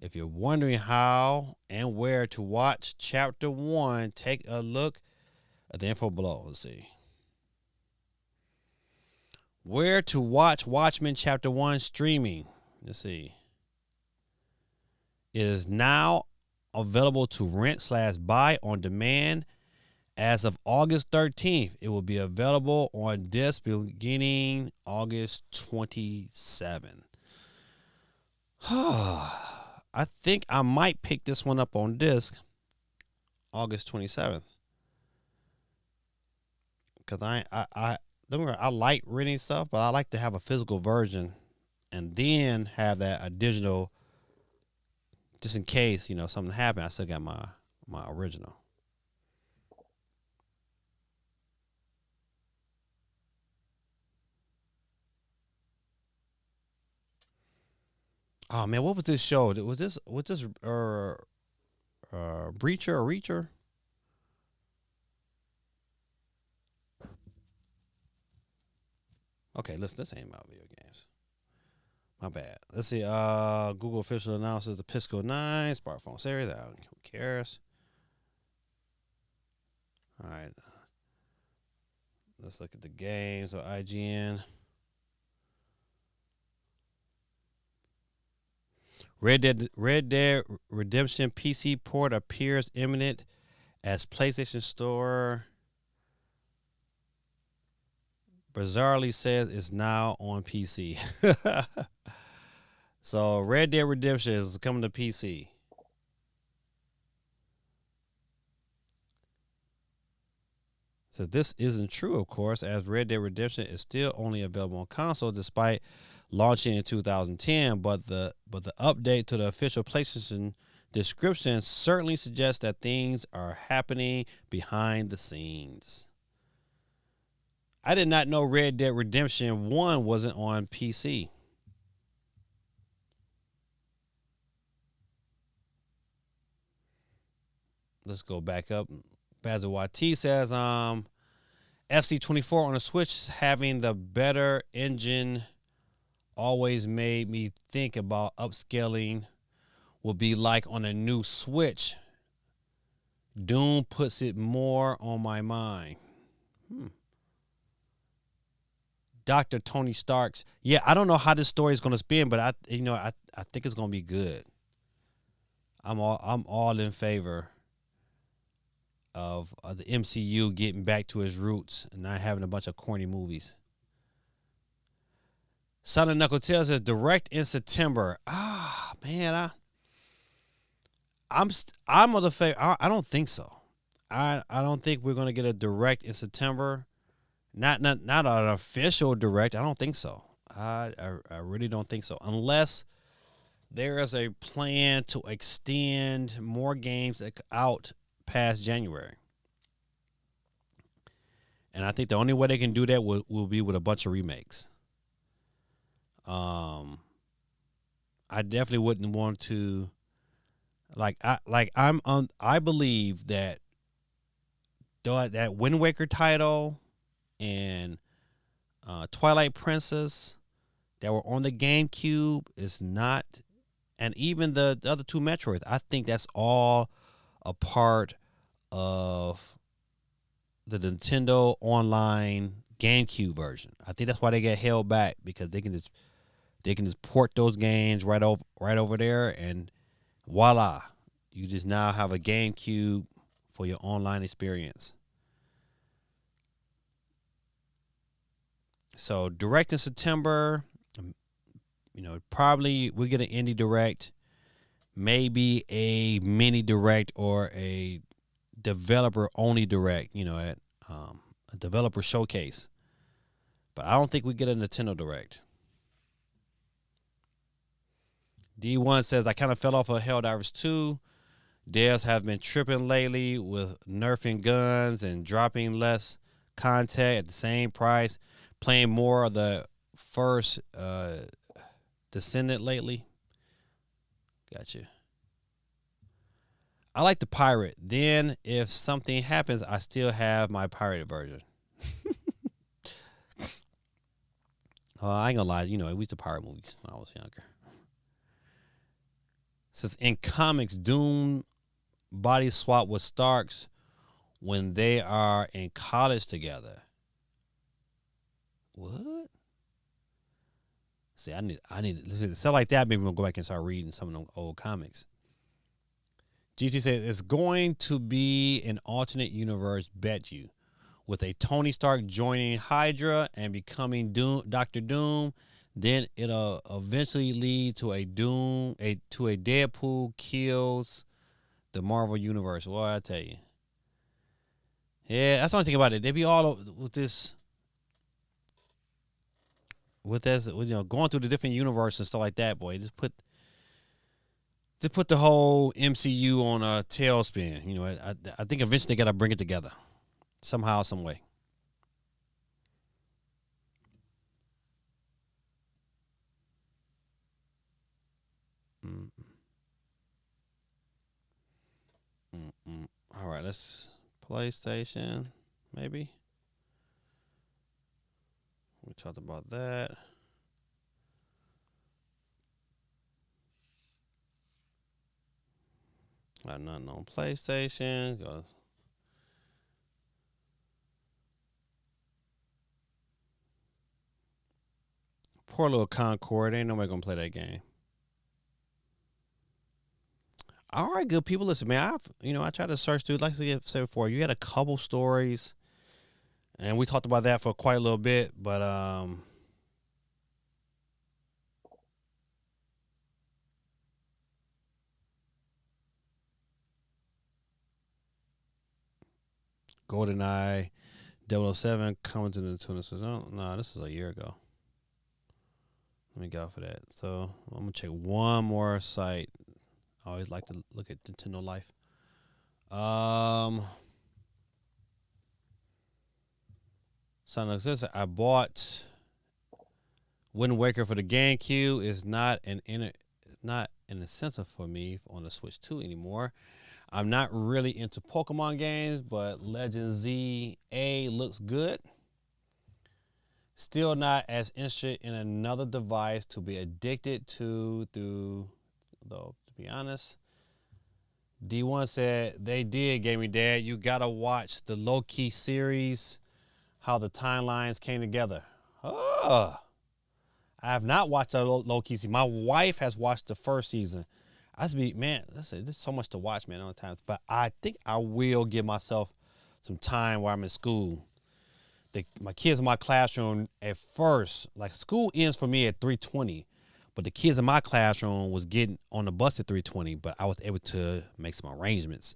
If you're wondering how and where to watch Chapter 1, take a look at the info below. Let's see. Where to watch Watchmen Chapter 1 streaming. Let's see. It is now available to rent/buy on demand as of August 13th. It will be available on disc beginning August 27th. I think I might pick this one up on disc August 27th. Because I like renting stuff, but I like to have a physical version and then have that a digital just in case, something happened. I still got my original. Oh man, what was this show? Was this Breacher or Reacher? Okay, listen, this ain't about video games. My bad. Let's see. Google official announces the Pisco 9 smartphone series. Who cares? All right. Let's look at the games on IGN. Red Dead Redemption PC port appears imminent as PlayStation Store bizarrely says it's now on PC. So Red Dead Redemption is coming to PC. So this isn't true, of course, as Red Dead Redemption is still only available on console despite launching in 2010. But the update to the official PlayStation description certainly suggests that things are happening behind the scenes. I did not know Red Dead Redemption 1 wasn't on PC. Let's go back up. Basil YT says FC24 on the Switch having the better engine always made me think about upscaling will be like on a new Switch. Doom puts it more on my mind. Dr. Tony Starks. Yeah, I don't know how this story is going to spin, but I think it's going to be good. I'm all in favor of the MCU getting back to its roots and not having a bunch of corny movies. Son of Knuckle Tail says direct in September. Man, I'm of the favor. I don't think so. I don't think we're gonna get a direct in September. Not an official direct. I don't think so. I really don't think so. Unless there is a plan to extend more games out past January. And I think the only way they can do that will be with a bunch of remakes. I definitely wouldn't want to I believe that that Wind Waker title and Twilight Princess that were on the GameCube is not, and even the other two Metroids, I think that's all a part of the Nintendo Online GameCube version. I think that's why they get held back, because they can just port those games right over there, and voila, you just now have a GameCube for your online experience. So direct in September, probably we get an indie direct, maybe a mini direct or a developer only direct, at a developer showcase. But I don't think we get a Nintendo direct. D1 says, I kind of fell off of Helldivers 2. Devs have been tripping lately with nerfing guns and dropping less content at the same price, playing more of the first Descendant lately. Gotcha. I like the pirate. Then if something happens, I still have my pirated version. I ain't gonna lie, we used to pirate movies when I was younger. Says in comics, Doom body swap with Starks when they are in college together. What? See, I need listen, stuff like that. Maybe we'll go back and start reading some of them old comics. GT says it's going to be an alternate universe, bet you, with a Tony Stark joining Hydra and becoming Doctor Doom. Then it'll eventually lead to a Deadpool kills the Marvel universe. Well, I tell you, yeah, that's the only thing about it. They be all with this, going through the different universes and stuff like that. Boy, just put the whole MCU on a tailspin. I think eventually they gotta bring it together somehow, some way. All right, let's PlayStation, maybe. We talked about that. Got nothing on PlayStation. Poor little Concord. Ain't nobody gonna play that game. All right, good people. Listen, man. I tried to search through. Like I said before, you had a couple stories, and we talked about that for quite a little bit. But GoldenEye 007 coming to the Nintendo says, no, this is a year ago. Let me go for that. So I'm gonna check one more site. I always like to look at Nintendo Life. Something says I bought Wind Waker for the GameCube. Is not an incentive for me on the Switch 2 anymore. I'm not really into Pokemon games, but Legend Z looks good. Still not as interested in another device to be addicted to though, to be honest. D1 said, they did, Gamey Dad. You got to watch the Loki series, how the timelines came together. Oh, I have not watched the Loki season. My wife has watched the first season. There's so much to watch, man, all the times. But I think I will give myself some time while I'm in school. My kids in my classroom at first, like school ends for me at 3:20, but the kids in my classroom was getting on the bus at 3:20, but I was able to make some arrangements.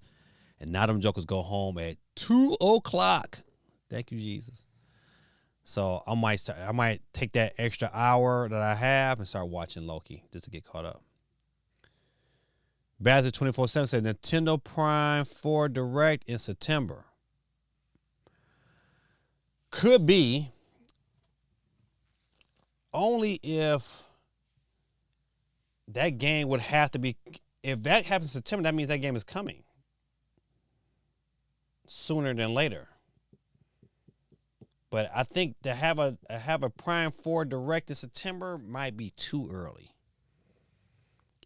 And now them jokers go home at 2:00. Thank you, Jesus. So I might take that extra hour that I have and start watching Loki just to get caught up. Bazzer 24/7 said Nintendo Prime 4 Direct in September. Could be only if that game would have to be. If that happens in September, that means that game is coming sooner than later. But I think to have a Prime 4 direct in September might be too early.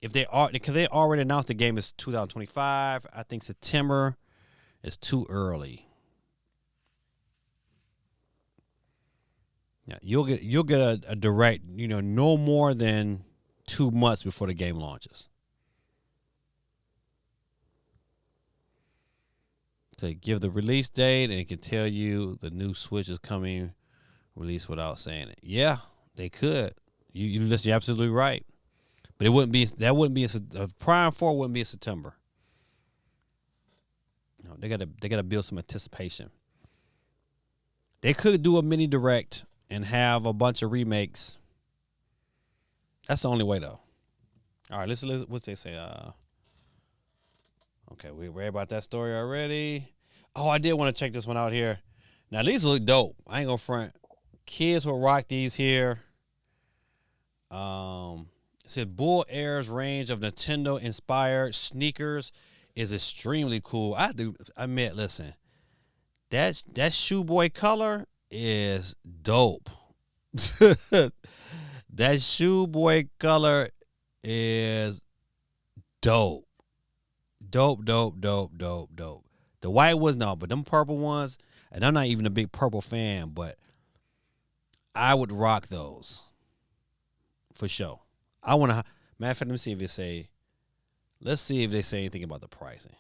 If they are, because they already announced the game is 2025, I think September is too early. Yeah, you'll get a direct, no more than 2 months before the game launches. To give the release date, and it can tell you the new Switch is coming released without saying it. Yeah, they could. You're absolutely right. But it wouldn't be. That wouldn't be a Prime 4 wouldn't be in September. No, they gotta build some anticipation. They could do a mini direct and have a bunch of remakes. That's the only way though. All right, let's what they say. Okay, we read about that story already. Oh, I did want to check this one out here. Now these look dope. I ain't gonna front. Kids will rock these here. It said Bull Air's range of Nintendo inspired sneakers is extremely cool. I admit, listen, that shoe boy color is dope. That shoe boy color is dope. Dope. The white ones, no, but them purple ones, and I'm not even a big purple fan, but I would rock those for sure. I want to, matter of fact, let me see if let's see if they say anything about the pricing.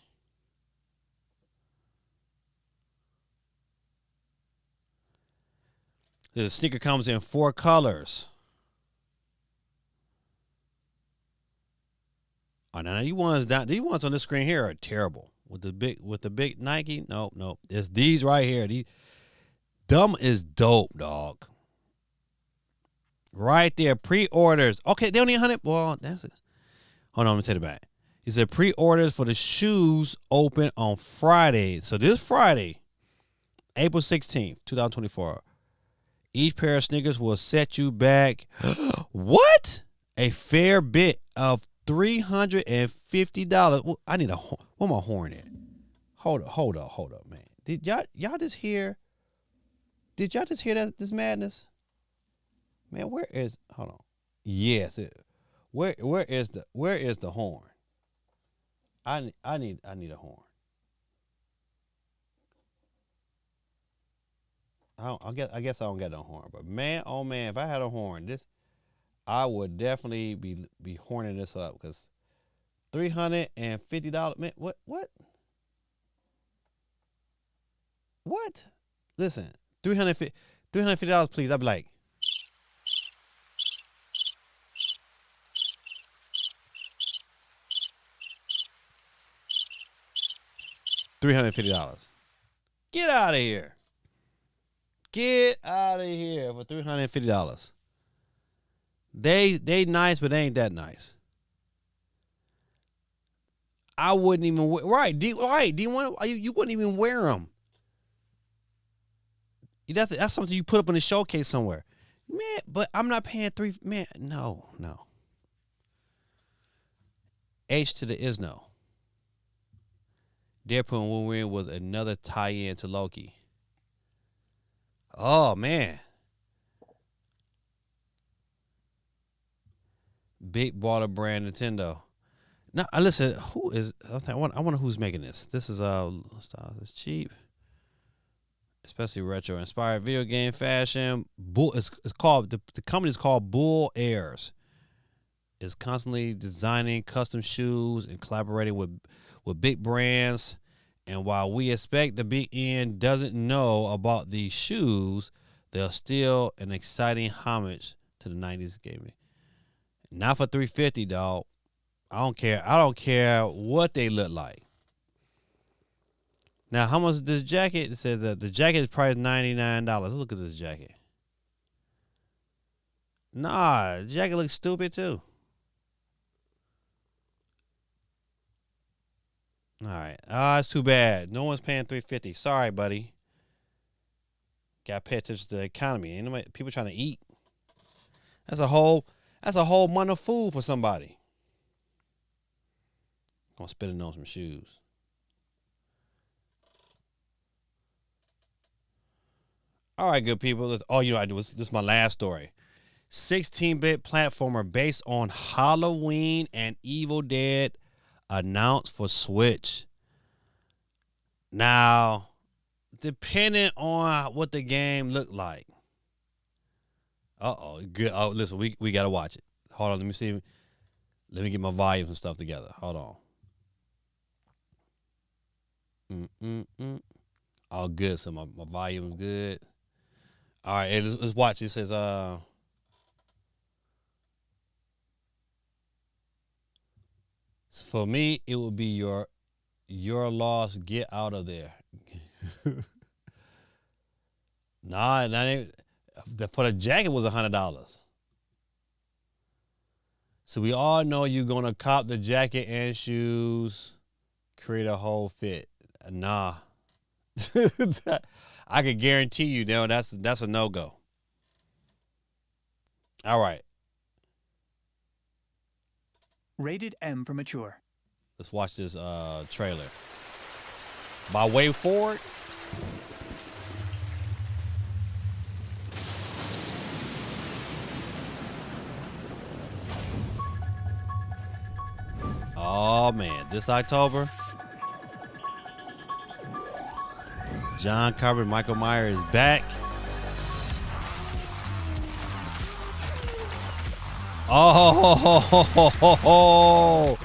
The sneaker comes in 4 colors. Oh, now these ones on the screen here are terrible. With the big Nike, nope. It's these right here. These dumb is dope, dog. Right there, pre-orders. Okay, they only 100. Well, that's it. Hold on, let me take it back. He said pre-orders for the shoes open on Friday. So this Friday, April 16th, 2024. Each pair of sneakers will set you back what? A fair bit of $350. Well, I need where my horn at? Hold up, man. Did y'all just hear? Did y'all just hear this madness? Man, where is? Hold on. Yes, where is the horn? I need a horn. I guess I don't get no horn, but man, oh man, if I had a horn, I would definitely be horning this up because $350. Man, what? Listen, $350, please. I'd be like, $350. Get out of here. Get out of here for $350. They nice, but they ain't that nice. I wouldn't even you wouldn't even wear them. That's something you put up in a showcase somewhere, man. But I'm not paying man. No. H to the is no. Deadpool Wolverine was another tie-in to Loki. Oh man. Big baller brand Nintendo. Now, listen. Who is? I wonder who's making this. This is it's cheap, especially retro inspired video game fashion. It's called the company is called Bull Airs. It's constantly designing custom shoes and collaborating with big brands. And while we expect the big end doesn't know about these shoes, they're still an exciting homage to the 90s gaming. Not for $350, dog. I don't care. I don't care what they look like. Now, how much is this jacket? It says that the jacket is priced $99. Look at this jacket. Nah, the jacket looks stupid too. All right. It's too bad. No one's paying $350. Sorry, buddy. Got to pay attention to the economy. Ain't nobody, people trying to eat. That's a whole month of food for somebody. Gonna spend it on some shoes. All right, good people. This is my last story. 16-bit platformer based on Halloween and Evil Dead announced for Switch. Now, depending on what the game looked like. Good. Oh, listen, we gotta watch it. Hold on, let me see. Let me get my volumes and stuff together. Hold on. All good. So my volume's good. All right, hey, let's watch. It says for me, it would be your loss. Get out of there. Nah, that ain't. For the jacket was $100. So we all know you're gonna cop the jacket and shoes, create a whole fit. Nah. I can guarantee you, that's a no-go. All right. Rated M for mature. Let's watch this trailer. By way forward. Oh man, this October. John Carpenter, Michael Myers is back. Oh.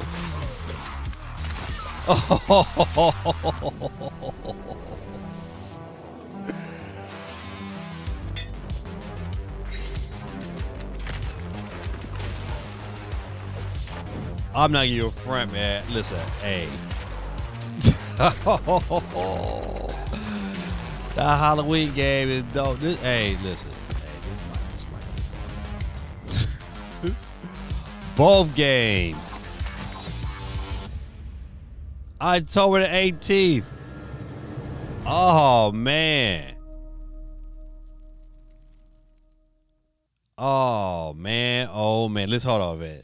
I'm not giving you a front, man. Listen, hey. That Halloween game is dope. Hey, listen. Hey, this might be both games. October the 18th. Oh, man. Oh, man. Let's hold on, man.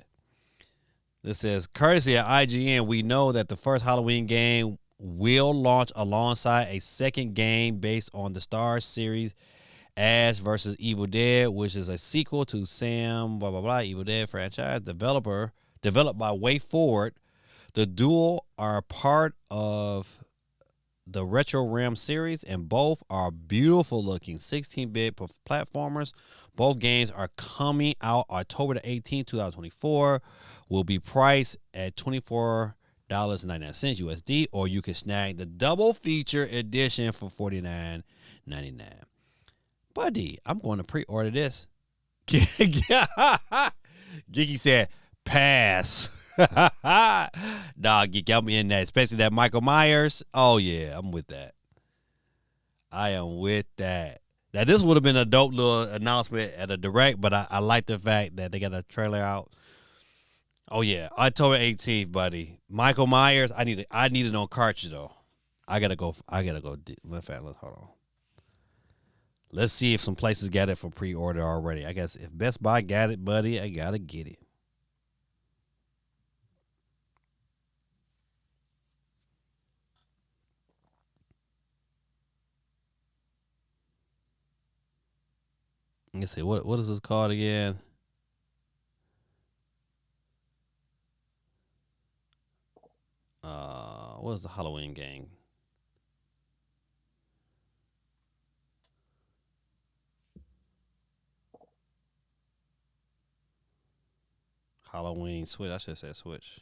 This says, courtesy of IGN, we know that the first Halloween game will launch alongside a second game based on the Star series Ash vs. Evil Dead, which is a sequel to Sam Evil Dead franchise, developed by Way Forward. The duo are part of the Retro Realm series, and both are beautiful looking 16-bit platformers. Both games are coming out October the 18th, 2024. Will be priced at $24.99 USD, or you can snag the double feature edition for $49.99. Buddy, I'm going to pre-order this. Geeky said, pass. Nah, Geeky, I'm in that, especially that Michael Myers. Oh, yeah, I'm with that. I am with that. Now, this would have been a dope little announcement at a direct, but I like the fact that they got a trailer out. Oh yeah, October 18th, buddy. Michael Myers. I need it on cartridge though. I gotta go. Let's hold on. Let's see if some places got it for pre-order already. I guess if Best Buy got it, buddy, I gotta get it. Let's see what is this called again? What is the Halloween game? Halloween Switch. I should say Switch.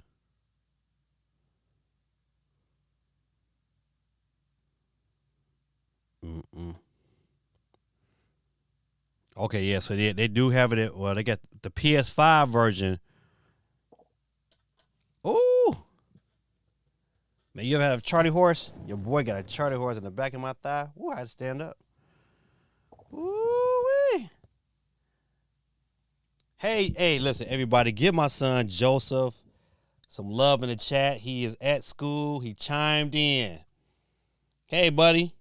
Okay, yeah. So they do have it. They got the PS5 version. Ooh. Man, you ever had a Charlie horse? Your boy got a Charlie horse in the back of my thigh. Ooh, I had to stand up. Ooh-wee. Hey, listen, everybody, give my son Joseph some love in the chat. He is at school. He chimed in. Hey, buddy.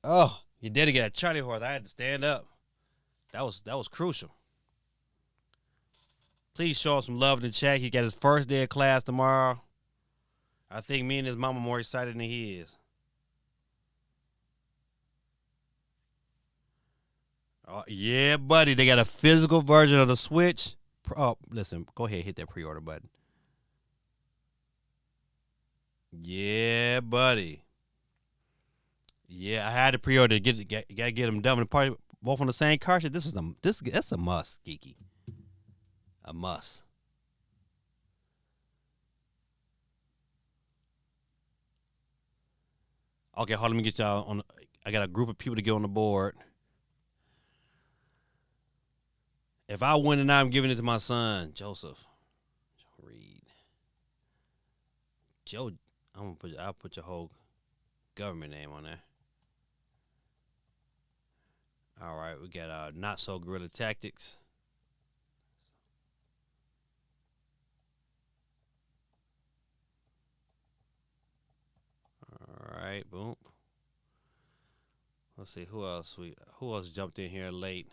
Oh, you did get a Charlie horse. I had to stand up. That was crucial. Please show him some love in the chat. He got his first day of class tomorrow. I think me and his mama more excited than he is. Yeah, buddy. They got a physical version of the Switch. Oh, listen. Go ahead, hit that pre-order button. Yeah, buddy. Yeah, I had to pre-order to gotta get them done. Probably both on the same cartridge. That's a must, Geeky. A must. Okay, hold on, let me get y'all on. I got a group of people to get on the board. If I win tonight, I'm giving it to my son, Joseph. Reed. Joe, I'll put your whole government name on there. All right, we got Not So Guerrilla Tactics. All right, boom. Let's see who else jumped in here late.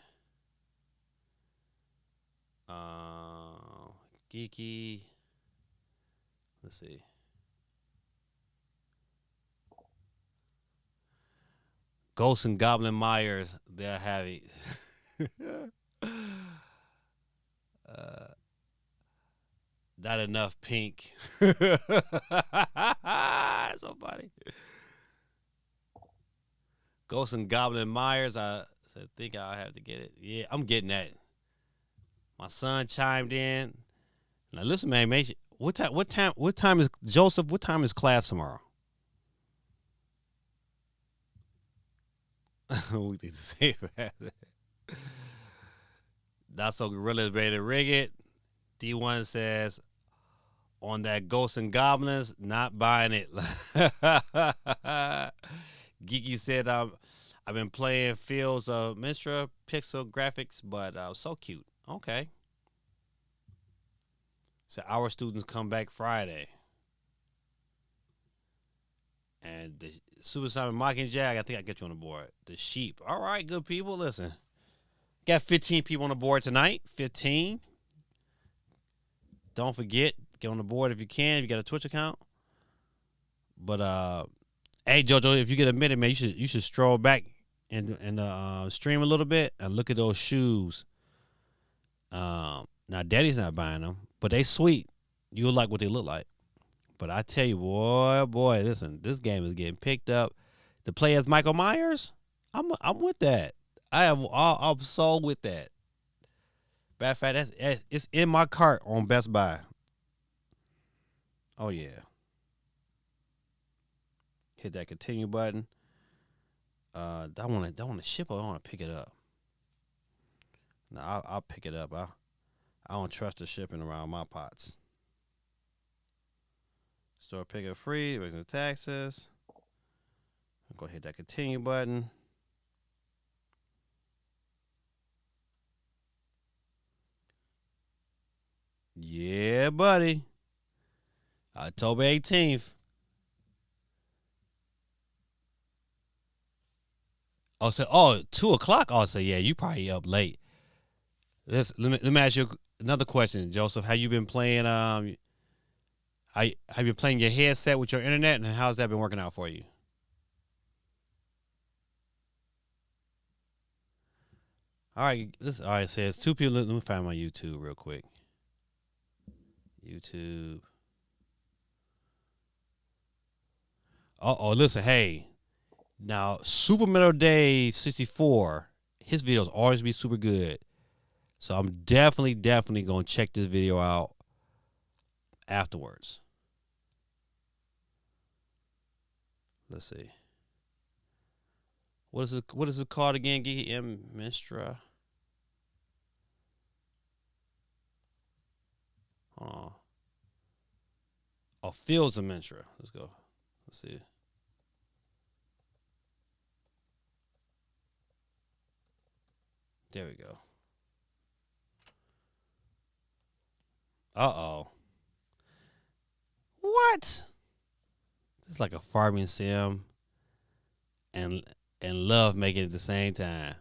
Geeky. Let's see. Ghost and Goblin Myers, they're heavy. Not enough pink. So funny. Ghost and Goblin Myers, I think I'll have to get it. Yeah, I'm getting that. My son chimed in. Now listen, man, what time is Joseph? What time is class tomorrow? We need to say that. Not So Gorilla is ready to rig it. D1 says on that Ghosts and Goblins, not buying it. Geeky said I've been playing Fields of Mistra pixel graphics, but so cute. Okay. So our students come back Friday. And the Super Simon Mockingjay, I think I get you on the board. The Sheep. All right, good people. Listen. Got 15 people on the board tonight. 15. Don't forget, get on the board if you can, if you got a Twitch account. But hey Jojo, if you get a minute, man, you should stroll back and stream a little bit and look at those shoes. Now Daddy's not buying them, but they sweet. You'll like what they look like. But I tell you, boy, listen, this game is getting picked up. To play as Michael Myers, I'm with that. I'm so with that. Matter of fact, it's in my cart on Best Buy. Oh yeah. Hit that continue button. I want to ship or I want to pick it up. No, I'll pick it up. I don't trust the shipping around my pots. Store pickup free, regular taxes. Go hit that continue button. Yeah, buddy. October 18th. Oh, 2 o'clock. Oh, so yeah, you probably up late. Let me ask you another question, Joseph. Have you been playing? Have you been playing your headset with your internet, and how's that been working out for you? All right, it says 2 people. Let me find my YouTube real quick. YouTube. Listen, hey. Now, Super Metal Day 64, his videos always be super good. So I'm definitely going to check this video out afterwards. Let's see. What is it called again? M Mistra. Oh, Fields of Mistra. Let's go. Let's see. There we go. What? This is like a farming sim, and and love making it at the same time.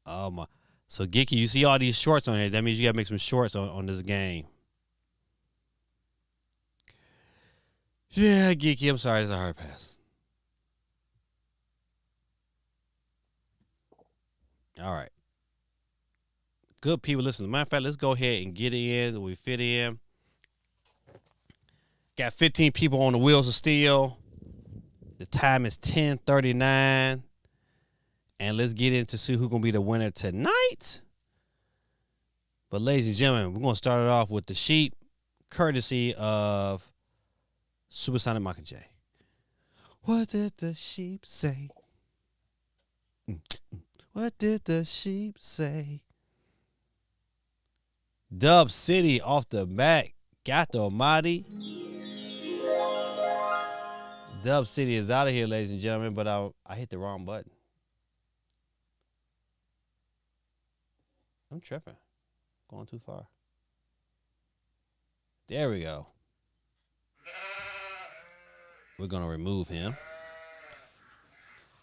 Oh my! So Geeky, you see all these shorts on here? That means you gotta make some shorts on this game. Yeah, Geeky, I'm sorry, it's a hard pass. All right. Good people, listen. Matter of fact, let's go ahead and get in. We fit in. Got 15 people on the wheels of steel. The time is 10:39. And let's get into see who's going to be the winner tonight. But ladies and gentlemen, we're going to start it off with the sheep, courtesy of Supersonic Mockingjay. What did the sheep say? What did the sheep say? Dub City off the back. God almighty. Dub City is out of here, ladies and gentlemen, but I hit the wrong button. I'm tripping. Going too far. There we go. We're going to remove him.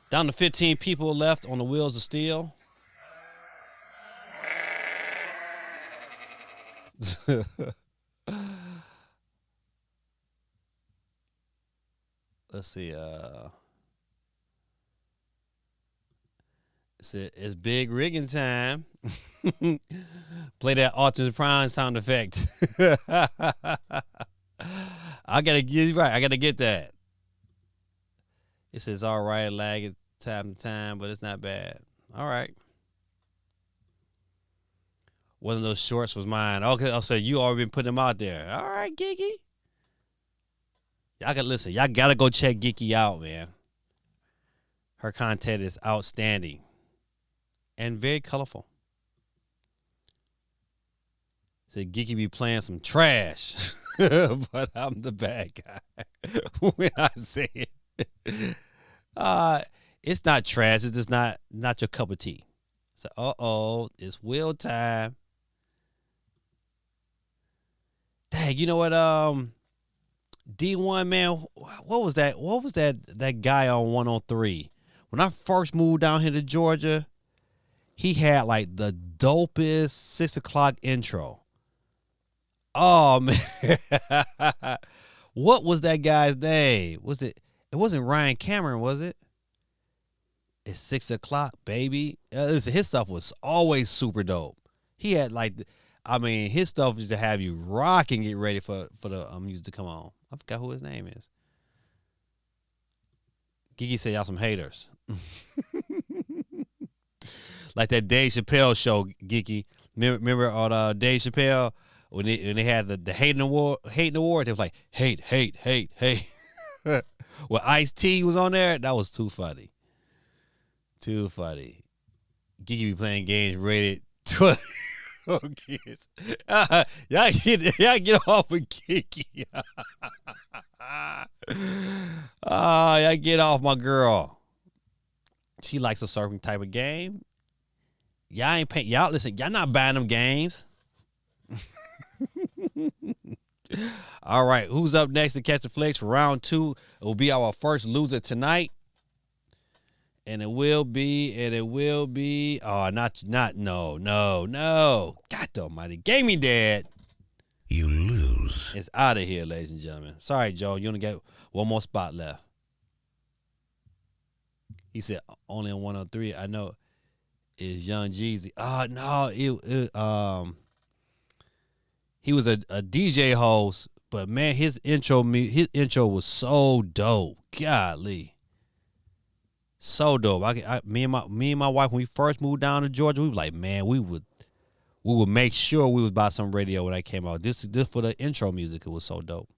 Down to 15 people left on the wheels of steel. Let's see. It's big rigging time. Play that Optimus Prime sound effect. I gotta get right. I gotta get that. It says all right, lag it time to time, but it's not bad. All right. One of those shorts was mine. Okay, I'll say you already been putting them out there. All right, Geeky. Y'all gotta listen. Y'all gotta go check Geeky out, man. Her content is outstanding and very colorful. Said Geeky be playing some trash, but I'm the bad guy when I say it. It's not trash. It's just not your cup of tea. So, it's wheel time. Dang, you know what? D1, man, what was that? What was that guy on 103? When I first moved down here to Georgia, he had like the dopest 6 o'clock intro. Oh man. What was that guy's name? It wasn't Ryan Cameron, was it? It's 6 o'clock, baby. Listen, his stuff was always super dope. He had his stuff was to have you rock and get ready for the music to come on. I forgot who his name is. Geeky said y'all some haters. Like that Dave Chappelle show, Geeky. Remember on Dave Chappelle when they had the hating award, they was like hate. When Ice-T was on there, that was too funny. Too funny. Geeky be playing games rated 12 kids. Y'all get off of Geeky. Y'all get off my girl. She likes a certain type of game. Y'all ain't paying. Y'all listen. Y'all not buying them games. All right, who's up next to catch the flicks for round 2? It will be our first loser tonight, and it will be. Oh, no. God almighty, gaming dad. You lose. It's out of here, ladies and gentlemen. Sorry, Joe. You only got one more spot left. He said only on 103. I know. Is Young Jeezy. No, he was a DJ host, but man, his intro was so dope. Golly. So dope. Me and my wife, when we first moved down to Georgia, we were like, man, we would make sure we was by some radio when that came out. This for the intro music, it was so dope.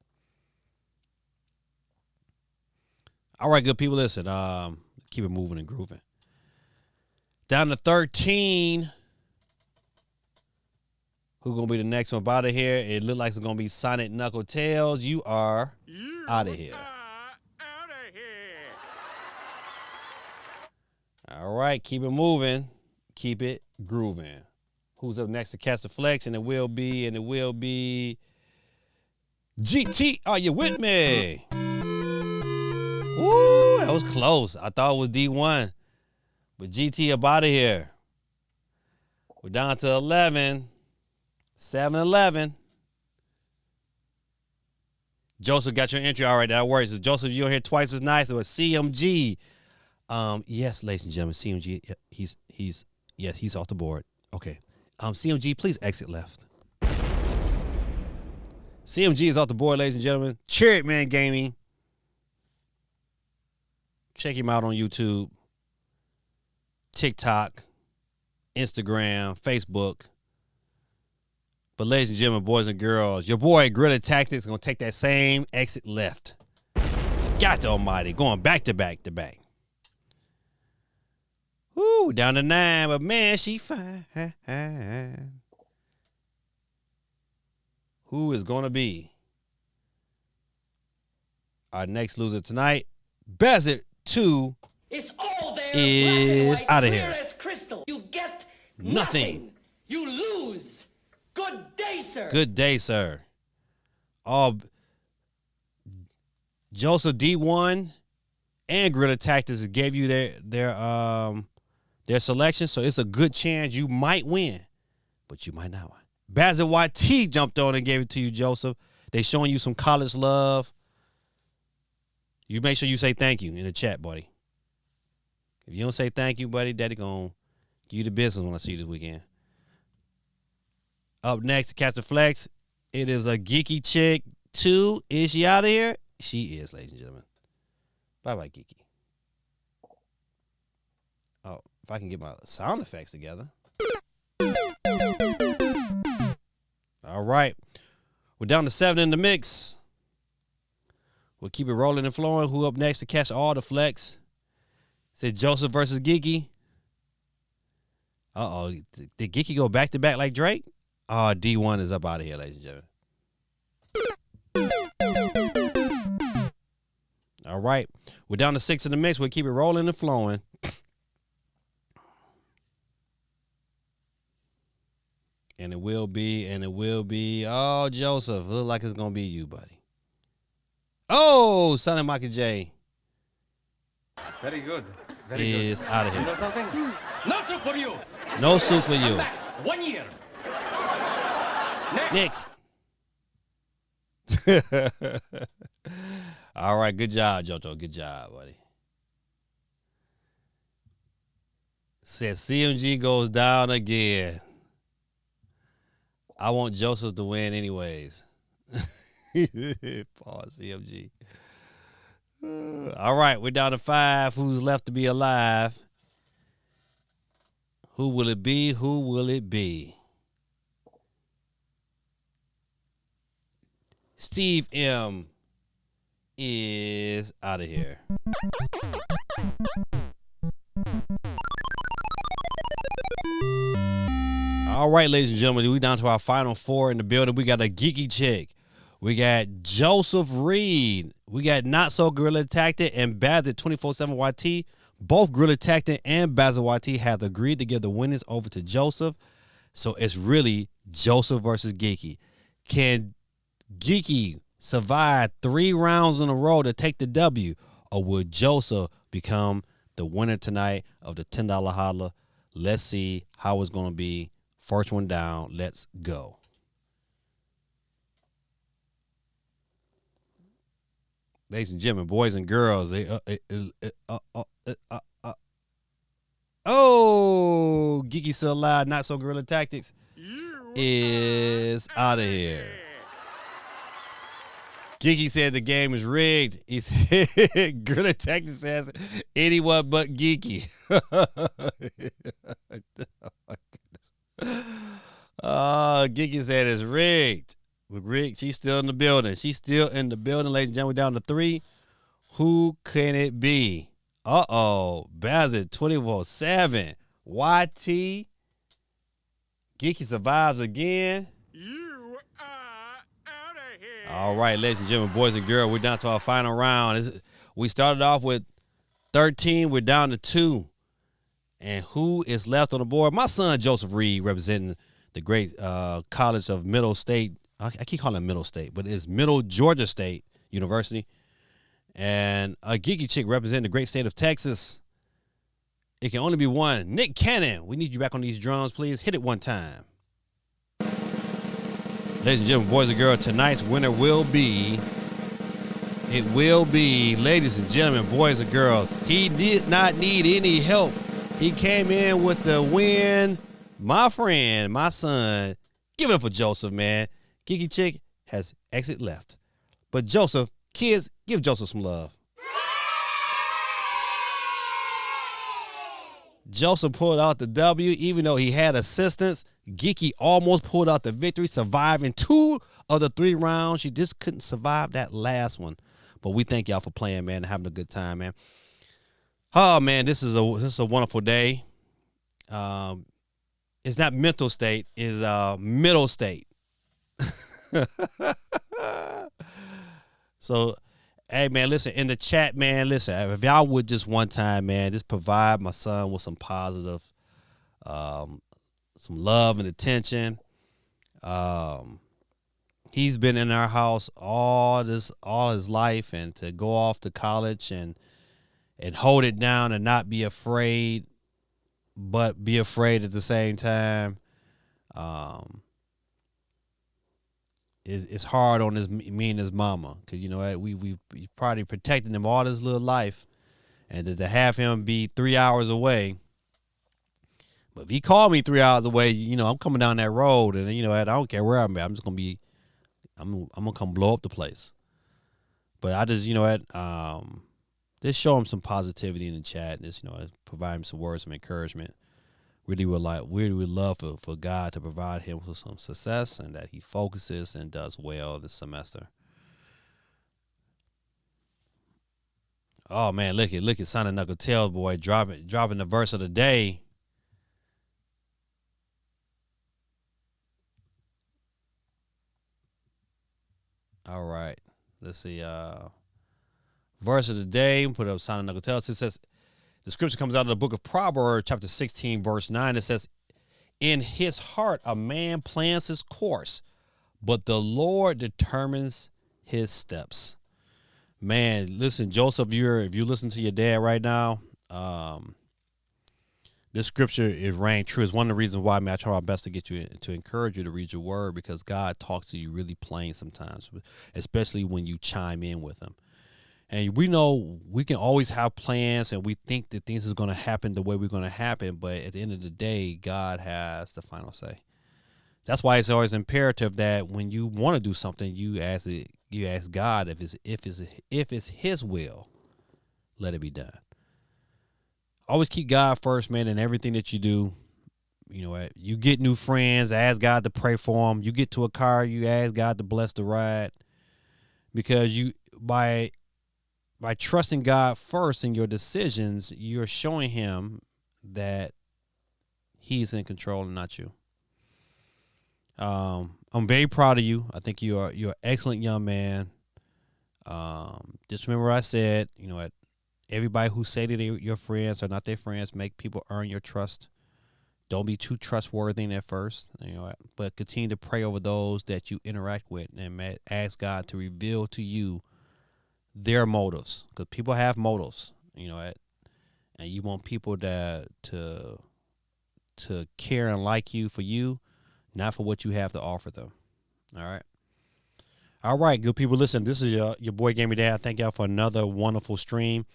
All right, good people, listen. Keep it moving and grooving. Down to 13. Who's going to be the next one out of here? It looked like it's going to be Sonic Knuckle Tails. You are out of here. All right, keep it moving. Keep it grooving. Who's up next to catch the flex? And it will be GT. Are you with me? Ooh, that was close. I thought it was D1. But GT up out of here. We're down to 11. 7-11. Joseph got your entry already. That works. So Joseph, you're here twice as nice. It was CMG. Yes, ladies and gentlemen, CMG. He's off the board. Okay. CMG, please exit left. CMG is off the board, ladies and gentlemen. Chariot Man Gaming. Check him out on YouTube, TikTok, Instagram, Facebook. But ladies and gentlemen, boys and girls, your boy Gorilla Tactics is going to take that same exit left. God almighty, going back to back to back. Woo, down to 9, but man, she fine. Who is going to be our next loser tonight? Bezit 2 it's all there, is out of here. As crystal. You get Nothing. You lose. Good day, sir. Good day, sir. Joseph D1 and Gorilla Tactics gave you their selection, so it's a good chance you might win, but you might not win. Bazit YT jumped on and gave it to you, Joseph. They showing you some college love. You make sure you say thank you in the chat, buddy. If you don't say thank you, buddy, Daddy gonna give you the business when I see you this weekend. Up next to Catch the Flex, it is a Geeky Chick 2. Is she out of here? She is, ladies and gentlemen. Bye-bye, Geeky. Oh, if I can get my sound effects together. All right. We're down to 7 in the mix. We'll keep it rolling and flowing. Who up next to catch all the flex? Said Joseph versus Geeky. Uh-oh. Did Geeky go back-to-back like Drake? Oh, D1 is up out of here, ladies and gentlemen. All right. We're down to 6 in the mix. We'll keep it rolling and flowing. And it will be, oh, Joseph, look like it's going to be you, buddy. Oh, Son of Michael J. Very good. Is out of You know here. something? No soup for you. No soup for you. 1 year. Next. All right, good job, JoJo. Good job, buddy. Said CMG goes down again. I want Joseph to win anyways. Pause, CMG. All right, we're down to 5. Who's left to be alive? Who will it be? Who will it be? Steve M is out of here. All right, ladies and gentlemen, we down to our final 4 in the building. We got a Geeky Chick. We got Joseph Reed. We got Not So Gorilla Tactic and Bazit 24/7 YT. Both Gorilla Tactic and Bazit YT have agreed to give the winners over to Joseph. So it's really Joseph versus Geeky. Can Geeky survive 3 rounds in a row to take the W, or will Joseph become the winner tonight of the $10 holla? Let's see how it's going to be. First one down. Let's go. Ladies and gentlemen, boys and girls, oh, Geeky still alive, Not So Gorilla Tactics is out of here. Geeky said the game is rigged. He said Gorilla Tactics says anyone but Geeky. Oh, Geeky said it's rigged. With Rick, she's still in the building. She's still in the building, ladies and gentlemen. We're down to 3. Who can it be? Uh-oh. Bazit 24/7. YT. Geeky survives again. You are out of here. All right, ladies and gentlemen, boys and girls, we're down to our final round. We started off with 13. We're down to 2. And who is left on the board? My son, Joseph Reed, representing the great College of Middle State. I keep calling it Middle State, but it's Middle Georgia State University. And a geeky chick representing the great state of Texas. It can only be one. Nick Cannon, we need you back on these drums, please. Hit it one time. Ladies and gentlemen, boys and girls, tonight's winner will be, ladies and gentlemen, boys and girls, he did not need any help. He came in with the win. My friend, my son, give it up for Joseph, man. Geeky chick has exit left. But Joseph, kids, give Joseph some love. Joseph pulled out the W, even though he had assistance. Geeky almost pulled out the victory, surviving 2 of the 3 rounds. She just couldn't survive that last one. But we thank y'all for playing, man, and having a good time, man. Oh, man, this is a wonderful day. It's not mental state, it's middle state. So, hey, man, listen, in the chat, man, listen, if y'all would just one time, man, just provide my son with some positive, some love and attention. He's been in our house all his life, and to go off to college and hold it down and not be afraid, but be afraid at the same time. It's hard on me and his mama, because you know we probably protected him all his little life, and to have him be 3 hours away. But if he called me 3 hours away, you know, I'm coming down that road, and you know, I don't care where I'm at. I'm gonna come blow up the place. But I just, you know, just show him some positivity in the chat, and just, you know, provide him some words of encouragement. Really would love for God to provide him with some success, and that he focuses and does well this semester. Oh man, look at Sonic Knuckle Tails boy dropping the verse of the day. All right, let's see. Verse of the day. Put up Sonic Knuckle Tails. It says, the scripture comes out of the book of Proverbs, chapter 16, verse 9. It says, in his heart a man plans his course, but the Lord determines his steps. Man, listen, Joseph, if you listen to your dad right now, this scripture is rang true. It's one of the reasons why, man, I try my best to get you to encourage you to read your word, because God talks to you really plain sometimes, especially when you chime in with him. And we know we can always have plans, and we think that things is going to happen the way we're going to happen. But at the end of the day, God has the final say. That's why it's always imperative that when you want to do something, you ask God if it's his will, let it be done. Always keep God first, man, in everything that you do. You know, you get new friends, ask God to pray for them. You get to a car, you ask God to bless the ride. Because by trusting God first in your decisions, you're showing him that he's in control and not you. I'm very proud of you. I think you're an excellent young man. Just remember what I said, you know, everybody who say that they're your friends are not their friends. Make people earn your trust. Don't be too trustworthy at first, you know, but continue to pray over those that you interact with, and ask God to reveal to you their motives, because people have motives, you know, and you want people to care and like you for you, not for what you have to offer them. All right, good people. Listen, this is your boy Gaming Dad. I thank y'all for another wonderful stream.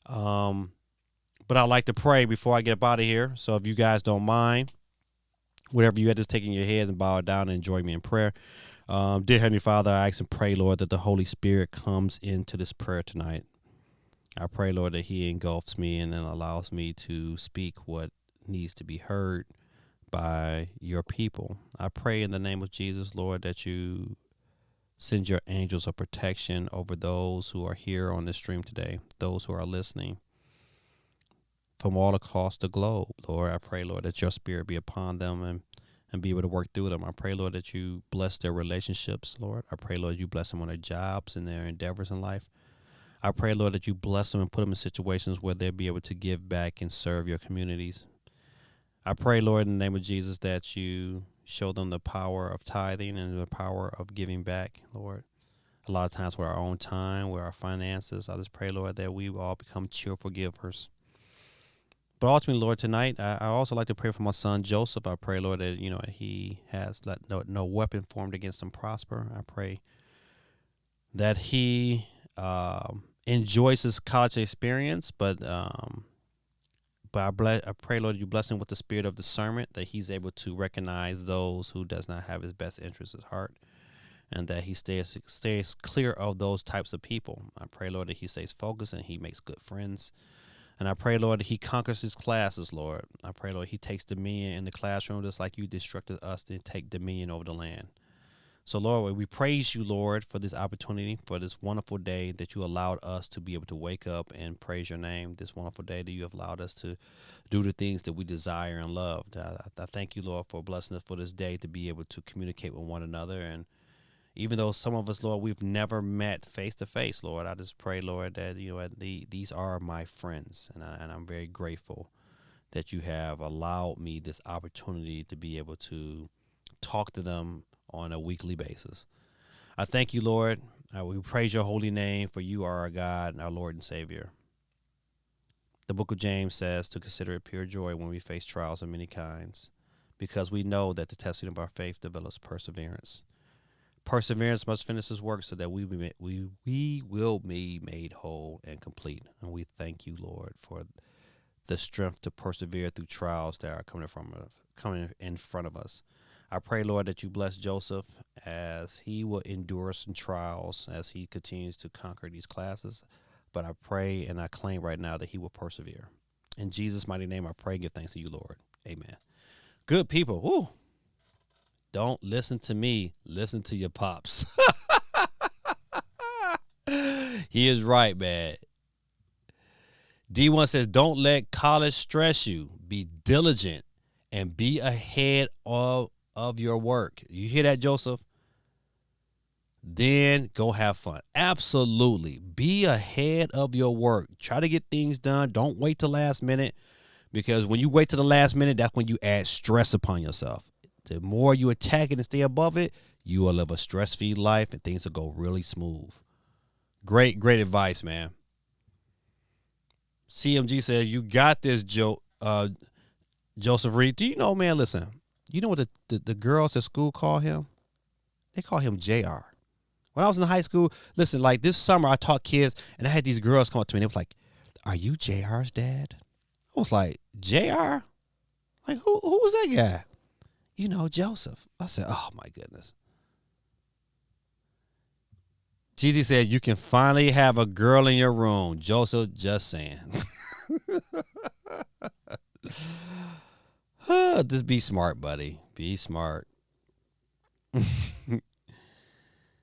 But I'd like to pray before I get up out of here. So if you guys don't mind, whatever you had, just take in your head and bow down and join me in prayer. Dear Heavenly Father, I ask and pray, Lord, that the Holy Spirit comes into this prayer tonight. I pray, Lord, that he engulfs me and then allows me to speak what needs to be heard by your people. I pray in the name of Jesus, Lord, that you send your angels of protection over those who are here on this stream today, those who are listening from all across the globe. Lord, I pray, Lord, that your spirit be upon them and be able to work through them. I pray, Lord, that you bless their relationships, Lord. I pray, Lord, you bless them on their jobs and their endeavors in life. I pray, Lord, that you bless them and put them in situations where they'll be able to give back and serve your communities. I pray, Lord, in the name of Jesus, that you show them the power of tithing and the power of giving back, Lord. a lot of times with our own time, with our finances. I just pray, Lord, that we will all become cheerful givers. But ultimately, Lord, tonight, I also like to pray for my son, Joseph. I pray, Lord, that, he has let no weapon formed against him prosper. I pray that he enjoys his college experience, but I pray, Lord, you bless him with the spirit of discernment, that he's able to recognize those who does not have his best interests at heart, and that he stays clear of those types of people. I pray, Lord, that he stays focused and he makes good friends. And I pray, Lord, that he conquers his classes, Lord. I pray, Lord, he takes dominion in the classroom just like you instructed us to take dominion over the land. So, Lord, we praise you, Lord, for this opportunity, for this wonderful day that you allowed us to be able to wake up and praise your name, this wonderful day that you have allowed us to do the things that we desire and love. I thank you, Lord, for blessing us for this day to be able to communicate with one another. And even though some of us, Lord, we've never met face to face, Lord, I just pray, Lord, that these are my friends, and I'm very grateful that you have allowed me this opportunity to be able to talk to them on a weekly basis. I thank you, Lord. We praise your holy name, for you are our God and our Lord and Savior. The book of James says to consider it pure joy when we face trials of many kinds, because we know that the testing of our faith develops perseverance. Perseverance must finish his work so that we will be made whole and complete. And we thank you, Lord, for the strength to persevere through trials that are coming in front of us. I pray, Lord, that you bless Joseph as he will endure some trials as he continues to conquer these classes. But I pray and I claim right now that he will persevere. In Jesus' mighty name, I pray and give thanks to you, Lord. Amen. Good people. Woo. Don't listen to me. Listen to your pops. He is right, man. D1 says, don't let college stress you. Be diligent and be ahead of your work. You hear that, Joseph? Then go have fun. Absolutely. Be ahead of your work. Try to get things done. Don't wait till last minute, because when you wait till the last minute, that's when you add stress upon yourself. The more you attack it and stay above it, you will live a stress-free life and things will go really smooth. Great advice, man. CMG says, you got this, Joseph Reed. Do you know, man, listen, you know what the girls at school call him? They call him JR. When I was in high school, listen, like this summer I taught kids, and I had these girls come up to me and they was like, are you JR's dad? I was like, JR? Like, who was that guy? You know, Joseph. I said, oh, my goodness. Jeezy said, you can finally have a girl in your room. Joseph, just saying. Just be smart, buddy. Be smart.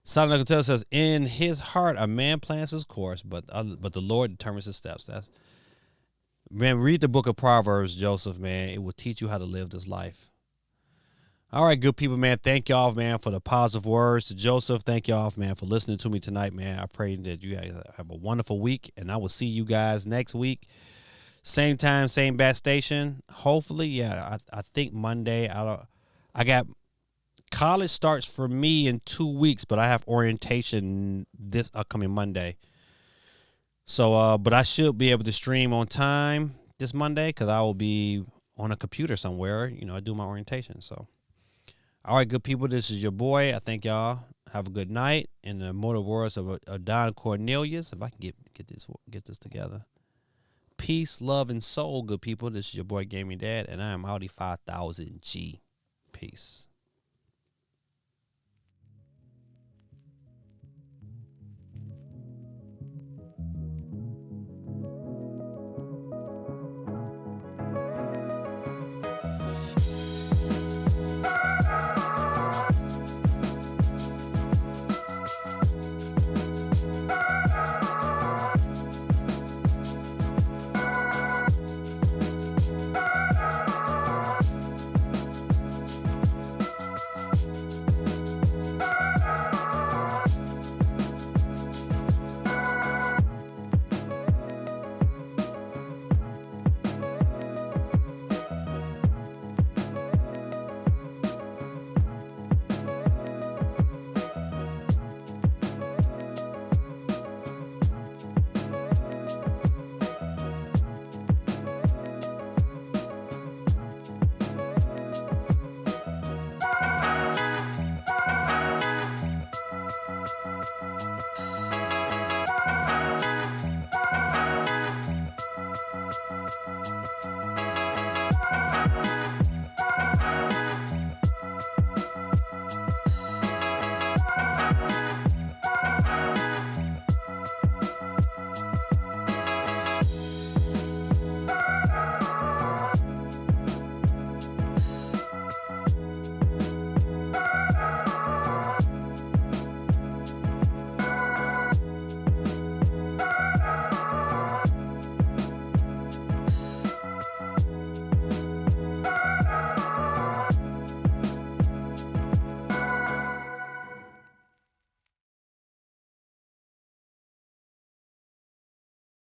Sonic Hotel says, in his heart, a man plans his course, but the Lord determines his steps. Man, read the book of Proverbs, Joseph, man. It will teach you how to live this life. All right, good people, man. Thank y'all, man, for the positive words. To Joseph, thank y'all, man, for listening to me tonight, man. I pray that you guys have a wonderful week, and I will see you guys next week. Same time, same bat station. Hopefully, yeah, I think Monday. I got college starts for me in 2 weeks, but I have orientation this upcoming Monday. So, but I should be able to stream on time this Monday because I will be on a computer somewhere. You know, I do my orientation, so. All right, good people, this is your boy. I thank y'all. Have a good night. In the immortal words of Don Cornelius, if I can get this together. Peace, love, and soul, good people. This is your boy Gaming Dad, and I am Audi 5000G. Peace.